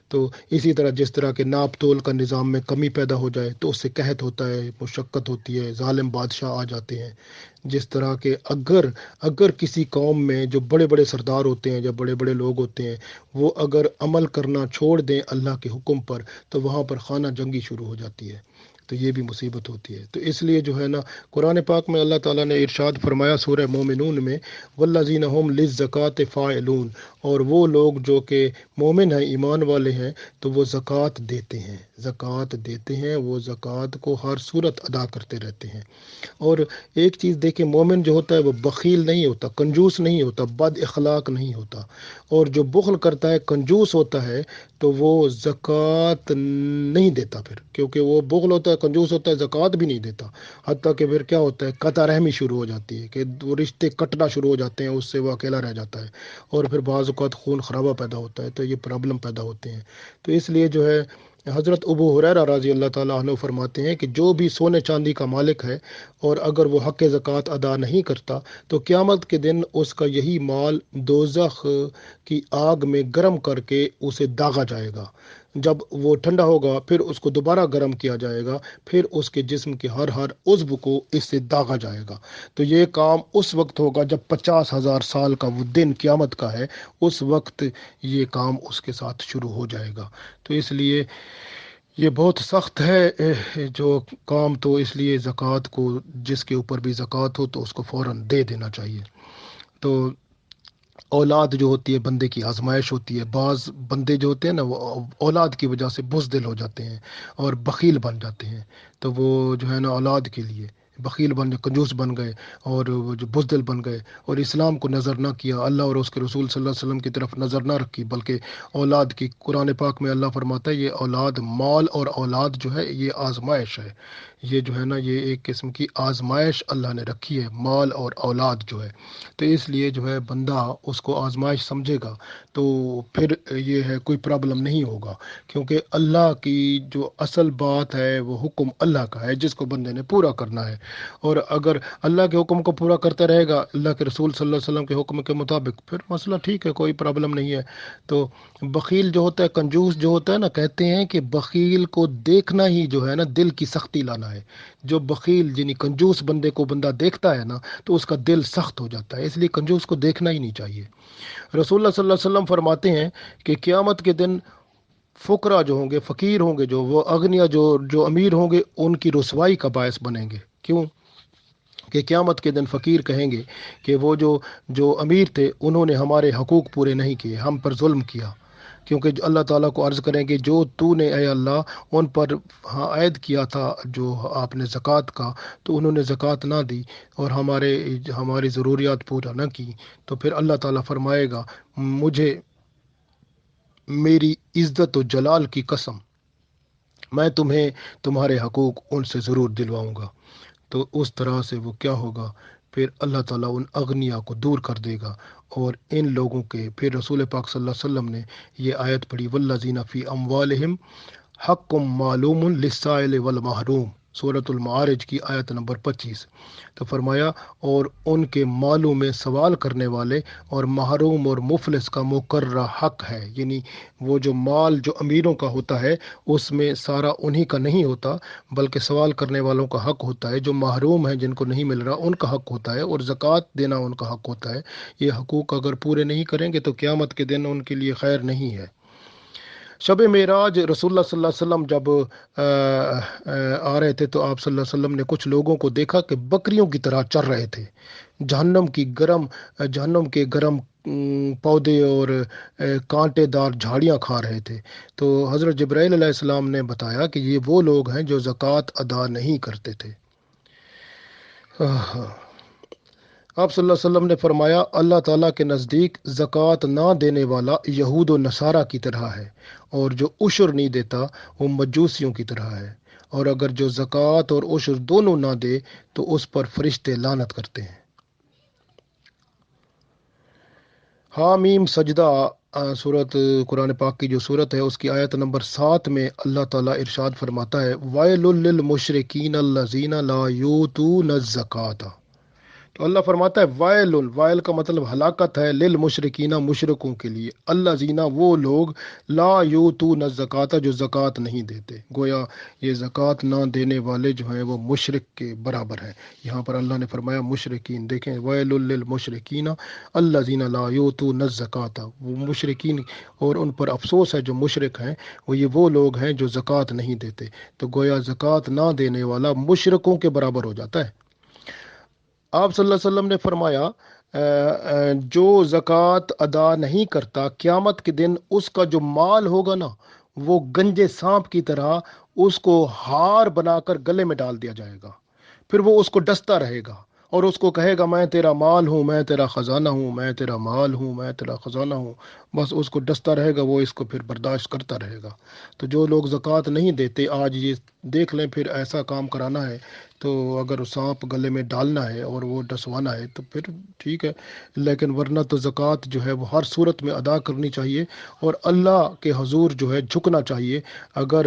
تو اسی طرح جس طرح کے ناپ تول کا نظام میں کمی پیدا ہو جائے تو اس سے قحط ہوتا ہے، مشقت ہوتی ہے، ظالم بادشاہ آ جاتے ہیں۔ جس طرح کہ اگر کسی قوم میں جو بڑے بڑے سردار ہوتے ہیں یا بڑے بڑے لوگ ہوتے ہیں، وہ اگر عمل کرنا چھوڑ دیں اللہ کے حکم پر، تو وہاں پر خانہ جنگی شروع ہو جاتی ہے، تو یہ بھی مصیبت ہوتی ہے۔ تو اس لیے جو ہے نا، قرآن پاک میں اللہ تعالیٰ نے ارشاد فرمایا سورہ مومنون میں، والذین هم للزکوٰۃ فاعلون، اور وہ لوگ جو کہ مومن ہیں، ایمان والے ہیں، تو وہ زکوٰۃ دیتے ہیں، وہ زکوٰۃ کو ہر صورت ادا کرتے رہتے ہیں۔ اور ایک چیز دیکھیں، مومن جو ہوتا ہے وہ بخیل نہیں ہوتا، کنجوس نہیں ہوتا، بد اخلاق نہیں ہوتا، اور جو بخل کرتا ہے، کنجوس ہوتا ہے، تو وہ زکوٰۃ نہیں دیتا پھر، کیونکہ وہ بخل ہوتا ہے، کنجوس ہوتا ہے، زکوٰۃ بھی نہیں دیتا۔ حتیٰ کہ پھر کیا ہوتا ہے، قطع رحمی شروع ہو جاتی ہے، کہ وہ رشتے کٹنا شروع ہو جاتے ہیں، اس سے وہ اکیلا رہ جاتا ہے، اور پھر بعض اوقات خون خرابہ پیدا ہوتا ہے، تو یہ پرابلم پیدا ہوتے ہیں۔ تو اس لیے جو ہے حضرت ابو ہریرہ رضی اللہ تعالیٰ عنہ فرماتے ہیں کہ جو بھی سونے چاندی کا مالک ہے اور اگر وہ حق زکوٰۃ ادا نہیں کرتا، تو قیامت کے دن اس کا یہی مال دوزخ کی آگ میں گرم کر کے اسے داغا جائے گا۔ جب وہ ٹھنڈا ہوگا پھر اس کو دوبارہ گرم کیا جائے گا، پھر اس کے جسم کے ہر عضو کو اس سے داغا جائے گا۔ تو یہ کام اس وقت ہوگا جب 50,000 سال کا وہ دن قیامت کا ہے، اس وقت یہ کام اس کے ساتھ شروع ہو جائے گا۔ تو اس لیے یہ بہت سخت ہے جو کام، تو اس لیے زکوٰۃ کو، جس کے اوپر بھی زکوٰۃ ہو تو اس کو فوراً دے دینا چاہیے۔ تو اولاد جو ہوتی ہے بندے کی آزمائش ہوتی ہے۔ بعض بندے جو ہوتے ہیں نا، وہ اولاد کی وجہ سے بزدل ہو جاتے ہیں اور بخیل بن جاتے ہیں، تو وہ جو ہے نا اولاد کے لیے بخیل بن گئے، کنجوس بن گئے، اور وہ جو بزدل بن گئے، اور اسلام کو نظر نہ کیا، اللہ اور اس کے رسول صلی اللہ علیہ وسلم کی طرف نظر نہ رکھی، بلکہ اولاد کی، قرآن پاک میں اللہ فرماتا ہے یہ اولاد، مال اور اولاد جو ہے یہ آزمائش ہے، یہ جو ہے نا یہ ایک قسم کی آزمائش اللہ نے رکھی ہے، مال اور اولاد جو ہے۔ تو اس لیے جو ہے بندہ اس کو آزمائش سمجھے گا تو پھر یہ ہے کوئی پرابلم نہیں ہوگا، کیونکہ اللہ کی جو اصل بات ہے وہ حکم اللہ کا ہے جس کو بندے نے پورا کرنا ہے، اور اگر اللہ کے حکم کو پورا کرتا رہے گا، اللہ کے رسول صلی اللہ علیہ وسلم کے حکم کے مطابق، پھر مسئلہ ٹھیک ہے، کوئی پرابلم نہیں ہے۔ تو بخیل جو ہوتا ہے، کنجوس جو ہوتا ہے نا، کہتے ہیں کہ بخیل کو دیکھنا ہی جو ہے نا دل کی سختی لانا ہے۔ جو بخیل یعنی کنجوس بندے کو بندہ دیکھتا ہے نا تو اس کا دل سخت ہو جاتا ہے، اس لیے کنجوس کو دیکھنا ہی نہیں چاہیے۔ رسول اللہ صلی اللہ علیہ وسلم فرماتے ہیں کہ قیامت کے دن فقراء جو ہوں گے، فقیر ہوں گے، جو وہ اغنیا جو امیر ہوں گے، ان کی رسوائی کا باعث بنیں گے۔ کیوں؟ کہ قیامت کے دن فقیر کہیں گے کہ وہ جو امیر تھے انہوں نے ہمارے حقوق پورے نہیں کیے، ہم پر ظلم کیا، کیونکہ اللہ تعالیٰ کو عرض کریں کہ جو تو نے اے اللہ ان پر عائد کیا تھا جو آپ نے زکوٰۃ کا، تو انہوں نے زکوٰۃ نہ دی اور ہماری ضروریات پورا نہ کی، تو پھر اللہ تعالیٰ فرمائے گا مجھے میری عزت و جلال کی قسم، میں تمہیں تمہارے حقوق ان سے ضرور دلواؤں گا۔ تو اس طرح سے وہ کیا ہوگا، پھر اللہ تعالیٰ ان اغنیا کو دور کر دے گا، اور ان لوگوں کے، پھر رسول پاک صلی اللہ علیہ وسلم نے یہ آیت پڑھی، والذین فی اموالہم حق معلوم للسائل والمحروم، سورۃ المعارج کی آیت نمبر 25۔ تو فرمایا اور ان کے مالوں میں سوال کرنے والے اور محروم اور مفلس کا مقررہ حق ہے، یعنی وہ جو مال جو امیروں کا ہوتا ہے اس میں سارا انہی کا نہیں ہوتا، بلکہ سوال کرنے والوں کا حق ہوتا ہے، جو محروم ہیں جن کو نہیں مل رہا ان کا حق ہوتا ہے، اور زکوٰۃ دینا ان کا حق ہوتا ہے۔ یہ حقوق اگر پورے نہیں کریں گے تو قیامت کے دن ان کے لیے خیر نہیں ہے۔ شب معراج رسول اللہ صلی اللہ علیہ وسلم جب آ رہے تھے تو آپ صلی اللہ علیہ وسلم نے کچھ لوگوں کو دیکھا کہ بکریوں کی طرح چر رہے تھے، جہنم کی گرم جہنم کے گرم پودے اور کانٹے دار جھاڑیاں کھا رہے تھے۔ تو حضرت جبرائیل علیہ السلام نے بتایا کہ یہ وہ لوگ ہیں جو زکوٰۃ ادا نہیں کرتے تھے۔ آپ صلی اللہ علیہ وسلم نے فرمایا اللہ تعالیٰ کے نزدیک زکوٰۃ نہ دینے والا یہود و نصارہ کی طرح ہے، اور جو عشر نہیں دیتا وہ مجوسیوں کی طرح ہے، اور اگر جو زکوٰۃ اور عشر دونوں نہ دے تو اس پر فرشتے لعنت کرتے ہیں۔ حامیم سجدہ صورت قرآن پاک کی جو صورت ہے اس کی آیت نمبر 7 میں اللہ تعالیٰ ارشاد فرماتا ہے وَيْلٌ لِّلْمُشْرِكِينَ الَّذِينَ لَا يُؤْتُونَ الزَّكَاةَ۔ تو اللہ فرماتا ہے وائل، وائل کا مطلب ہلاکت ہے، للمشرکین مشرکوں کے لیے، اللہ زینا وہ لوگ لا یوتون الزکوٰۃ جو زکوٰۃ نہیں دیتے، گویا یہ زکوٰۃ نہ دینے والے جو ہیں وہ مشرک کے برابر ہیں۔ یہاں پر اللہ نے فرمایا مشرکین، دیکھیں وائل للمشرکین الذین لا یوتون الزکوٰۃ، وہ مشرکین اور ان پر افسوس ہے جو مشرک ہیں، وہ لوگ ہیں جو زکوٰۃ نہیں دیتے۔ تو گویا زکوٰۃ نہ دینے والا مشرکوں کے برابر ہو جاتا ہے۔ آپ صلی اللہ علیہ وسلم نے فرمایا جو زکوٰۃ ادا نہیں کرتا قیامت کے دن اس کا جو مال ہوگا نا وہ گنجے سانپ کی طرح اس کو ہار بنا کر گلے میں ڈال دیا جائے گا، پھر وہ اس کو ڈستا رہے گا اور اس کو کہے گا میں تیرا مال ہوں، میں تیرا خزانہ ہوں، میں تیرا مال ہوں، میں تیرا خزانہ ہوں، بس اس کو ڈستا رہے گا، وہ اس کو پھر برداشت کرتا رہے گا۔ تو جو لوگ زکوٰۃ نہیں دیتے آج یہ دیکھ لیں، پھر ایسا کام کرانا ہے تو اگر سانپ گلے میں ڈالنا ہے اور وہ ڈسوانا ہے تو پھر ٹھیک ہے، لیکن ورنہ تو زکوٰۃ جو ہے وہ ہر صورت میں ادا کرنی چاہیے اور اللہ کے حضور جو ہے جھکنا چاہیے۔ اگر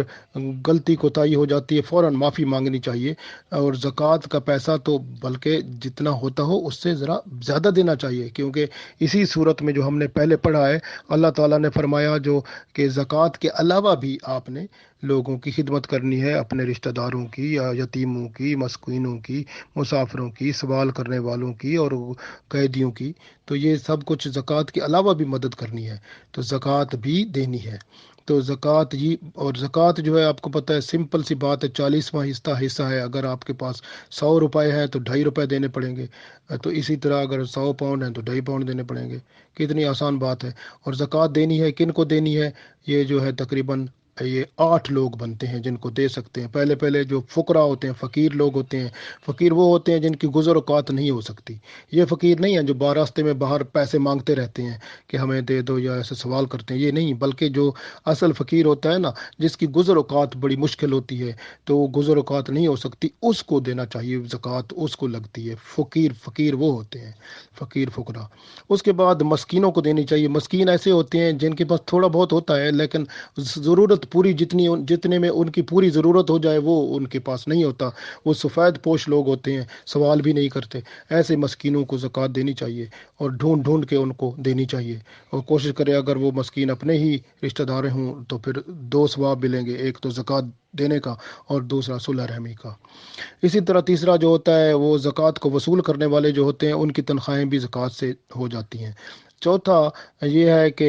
غلطی کوتاہی ہو جاتی ہے فوراً معافی مانگنی چاہیے، اور زکوٰۃ کا پیسہ تو بلکہ جتنا ہوتا ہو اس سے ذرا زیادہ دینا چاہیے، کیونکہ اسی صورت میں جو ہم نے پہلے پڑھا ہے اللہ تعالیٰ نے فرمایا جو کہ زکوٰۃ کے علاوہ بھی آپ نے لوگوں کی خدمت کرنی ہے، اپنے رشتہ داروں کی یا یتیموں کی، مسکینوں کی، مسافروں کی، سوال کرنے والوں کی اور قیدیوں کی، تو یہ سب کچھ زکوٰۃ کے علاوہ بھی مدد کرنی ہے، تو زکوٰۃ بھی دینی ہے۔ تو زکوٰۃ اور زکوٰۃ جو ہے آپ کو پتہ ہے سمپل سی بات ہے، 40واں حصہ ہے، اگر آپ کے پاس 100 روپے ہیں تو 2.5 روپے دینے پڑیں گے، تو اسی طرح اگر 100 پاؤنڈ ہیں تو 2.5 پاؤنڈ دینے پڑیں گے۔ کتنی آسان بات ہے۔ اور زکوٰۃ دینی ہے کن کو دینی ہے؟ یہ جو ہے تقریباً یہ 8 لوگ بنتے ہیں جن کو دے سکتے ہیں۔ پہلے جو فقراء ہوتے ہیں، فقیر لوگ ہوتے ہیں، فقیر وہ ہوتے ہیں جن کی گزر اوقات نہیں ہو سکتی۔ یہ فقیر نہیں ہیں جو راستے میں باہر پیسے مانگتے رہتے ہیں کہ ہمیں دے دو یا ایسے سوال کرتے ہیں، یہ نہیں، بلکہ جو اصل فقیر ہوتا ہے نا جس کی گزر اوقات بڑی مشکل ہوتی ہے تو وہ گزر اوقات نہیں ہو سکتی، اس کو دینا چاہیے زکوٰۃ، اس کو لگتی ہے۔ فقیر وہ ہوتے ہیں، فقیر فقراء۔ اس کے بعد مسکینوں کو دینی چاہیے۔ مسکین ایسے ہوتے ہیں جن کے پاس تھوڑا بہت ہوتا ہے لیکن ضرورت پوری جتنے میں ان کی پوری ضرورت ہو جائے وہ ان کے پاس نہیں ہوتا، وہ سفید پوش لوگ ہوتے ہیں، سوال بھی نہیں کرتے، ایسے مسکینوں کو زکوٰۃ دینی چاہیے اور ڈھونڈ ڈھونڈ کے ان کو دینی چاہیے، اور کوشش کرے اگر وہ مسکین اپنے ہی رشتہ دار ہوں تو پھر 2 ثواب ملیں گے، ایک تو زکوٰۃ دینے کا اور دوسرا صلح رحمی کا۔ اسی طرح تیسرا جو ہوتا ہے وہ زکوٰۃ کو وصول کرنے والے جو ہوتے ہیں ان کی تنخواہیں بھی زکوٰۃ سے ہو جاتی ہیں۔ چوتھا یہ ہے کہ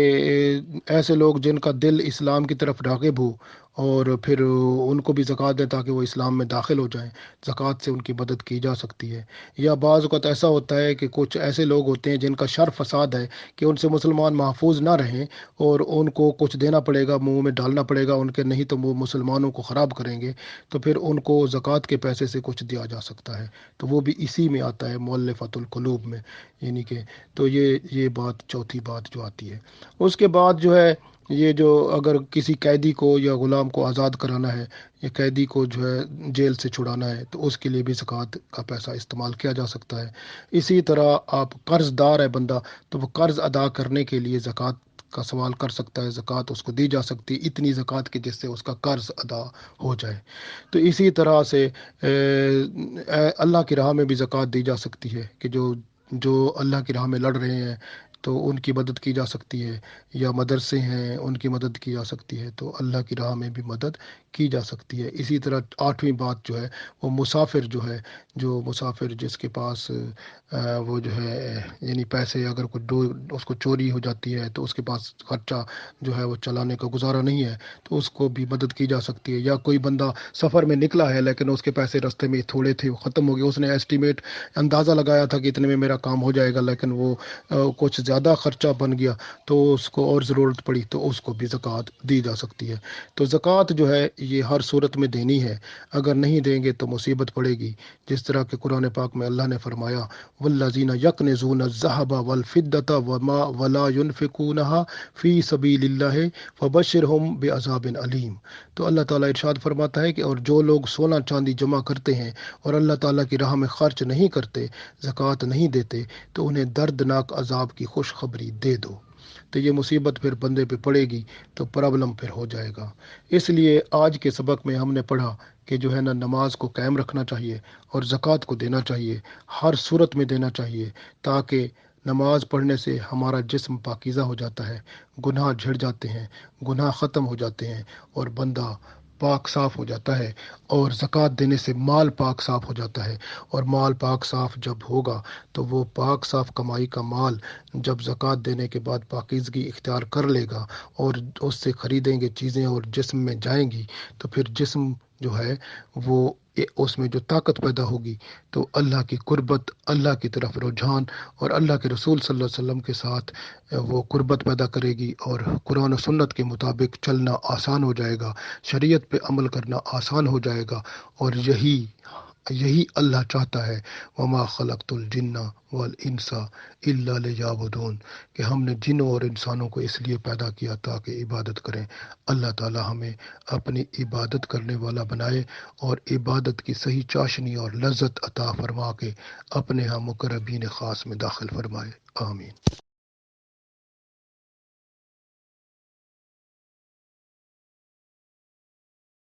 ایسے لوگ جن کا دل اسلام کی طرف راغب ہو اور پھر ان کو بھی زکوٰۃ دیں تاکہ وہ اسلام میں داخل ہو جائیں، زکوٰۃ سے ان کی مدد کی جا سکتی ہے۔ یا بعض اوقات ایسا ہوتا ہے کہ کچھ ایسے لوگ ہوتے ہیں جن کا شر فساد ہے کہ ان سے مسلمان محفوظ نہ رہیں اور ان کو کچھ دینا پڑے گا، منہ میں ڈالنا پڑے گا ان کے، نہیں تو وہ مسلمانوں کو خراب کریں گے، تو پھر ان کو زکوٰۃ کے پیسے سے کچھ دیا جا سکتا ہے، تو وہ بھی اسی میں آتا ہے مؤلفۃ القلوب میں، یعنی کہ تو یہ بات چوتھی بات جو آتی ہے۔ اس کے بعد جو ہے یہ جو اگر کسی قیدی کو یا غلام کو آزاد کرانا ہے یا قیدی کو جو ہے جیل سے چھڑانا ہے تو اس کے لیے بھی زکوٰۃ کا پیسہ استعمال کیا جا سکتا ہے۔ اسی طرح آپ قرض دار ہے بندہ تو وہ قرض ادا کرنے کے لیے زکوٰۃ کا سوال کر سکتا ہے، زکوٰۃ اس کو دی جا سکتی ہے، اتنی زکوٰۃ کی جس سے اس کا قرض ادا ہو جائے۔ تو اسی طرح سے اللہ کی راہ میں بھی زکوٰۃ دی جا سکتی ہے کہ جو اللہ کی راہ میں لڑ رہے ہیں تو ان کی مدد کی جا سکتی ہے، یا مدرسے ہیں ان کی مدد کی جا سکتی ہے، تو اللہ کی راہ میں بھی مدد کی جا سکتی ہے۔ اسی طرح 8ویں بات جو ہے وہ مسافر جو ہے، جو مسافر جس کے پاس وہ جو ہے یعنی پیسے اگر اس کو چوری ہو جاتی ہے تو اس کے پاس خرچہ جو ہے وہ چلانے کا گزارا نہیں ہے تو اس کو بھی مدد کی جا سکتی ہے۔ یا کوئی بندہ سفر میں نکلا ہے لیکن اس کے پیسے رستے میں تھوڑے تھے، وہ ختم ہو گئے، اس نے ایسٹیمیٹ اندازہ لگایا تھا کہ اتنے میں میرا کام ہو جائے گا لیکن وہ کچھ زیادہ خرچہ بن گیا تو اس کو اور ضرورت پڑی تو اس کو بھی زکوٰۃ دی جا سکتی ہے۔ تو زکوٰۃ جو ہے یہ ہر صورت میں دینی ہے، اگر نہیں دیں گے تو مصیبت پڑے گی، جس طرح کہ قرآن پاک میں اللہ نے فرمایا والذین یکنزون الذھب والفضة ولا ينفقونها فی سبیل اللہ فبشرہم بعذاب علیم۔ تو اللہ تعالیٰ ارشاد فرماتا ہے کہ اور جو لوگ سونا چاندی جمع کرتے ہیں اور اللہ تعالیٰ کی راہ میں خرچ نہیں کرتے، زکوٰۃ نہیں دیتے، تو انہیں دردناک عذاب کی خوشخبری دے دو۔ تو یہ مصیبت پھر بندے پہ پڑے گی تو پرابلم پھر ہو جائے گا۔ اس لیے آج کے سبق میں ہم نے پڑھا کہ جو ہے نا نماز کو قائم رکھنا چاہیے اور زکوٰۃ کو دینا چاہیے، ہر صورت میں دینا چاہیے، تاکہ نماز پڑھنے سے ہمارا جسم پاکیزہ ہو جاتا ہے، گناہ جھڑ جاتے ہیں، گناہ ختم ہو جاتے ہیں اور بندہ پاک صاف ہو جاتا ہے، اور زکوٰۃ دینے سے مال پاک صاف ہو جاتا ہے، اور مال پاک صاف جب ہوگا تو وہ پاک صاف کمائی کا مال جب زکوٰۃ دینے کے بعد پاکیزگی اختیار کر لے گا اور اس سے خریدیں گے چیزیں اور جسم میں جائیں گی تو پھر جسم جو ہے وہ اس میں جو طاقت پیدا ہوگی تو اللہ کی قربت، اللہ کی طرف رجحان اور اللہ کے رسول صلی اللہ علیہ وسلم کے ساتھ وہ قربت پیدا کرے گی، اور قرآن و سنت کے مطابق چلنا آسان ہو جائے گا، شریعت پہ عمل کرنا آسان ہو جائے گا، اور یہی اللہ چاہتا ہے، وما خلقت الجن والانس الا لیعبدون، کہ ہم نے جنوں اور انسانوں کو اس لیے پیدا کیا تاکہ عبادت کریں۔ اللہ تعالی ہمیں اپنی عبادت کرنے والا بنائے اور عبادت کی صحیح چاشنی اور لذت عطا فرما کے اپنے ہاں مقربین خاص میں داخل فرمائے، آمین۔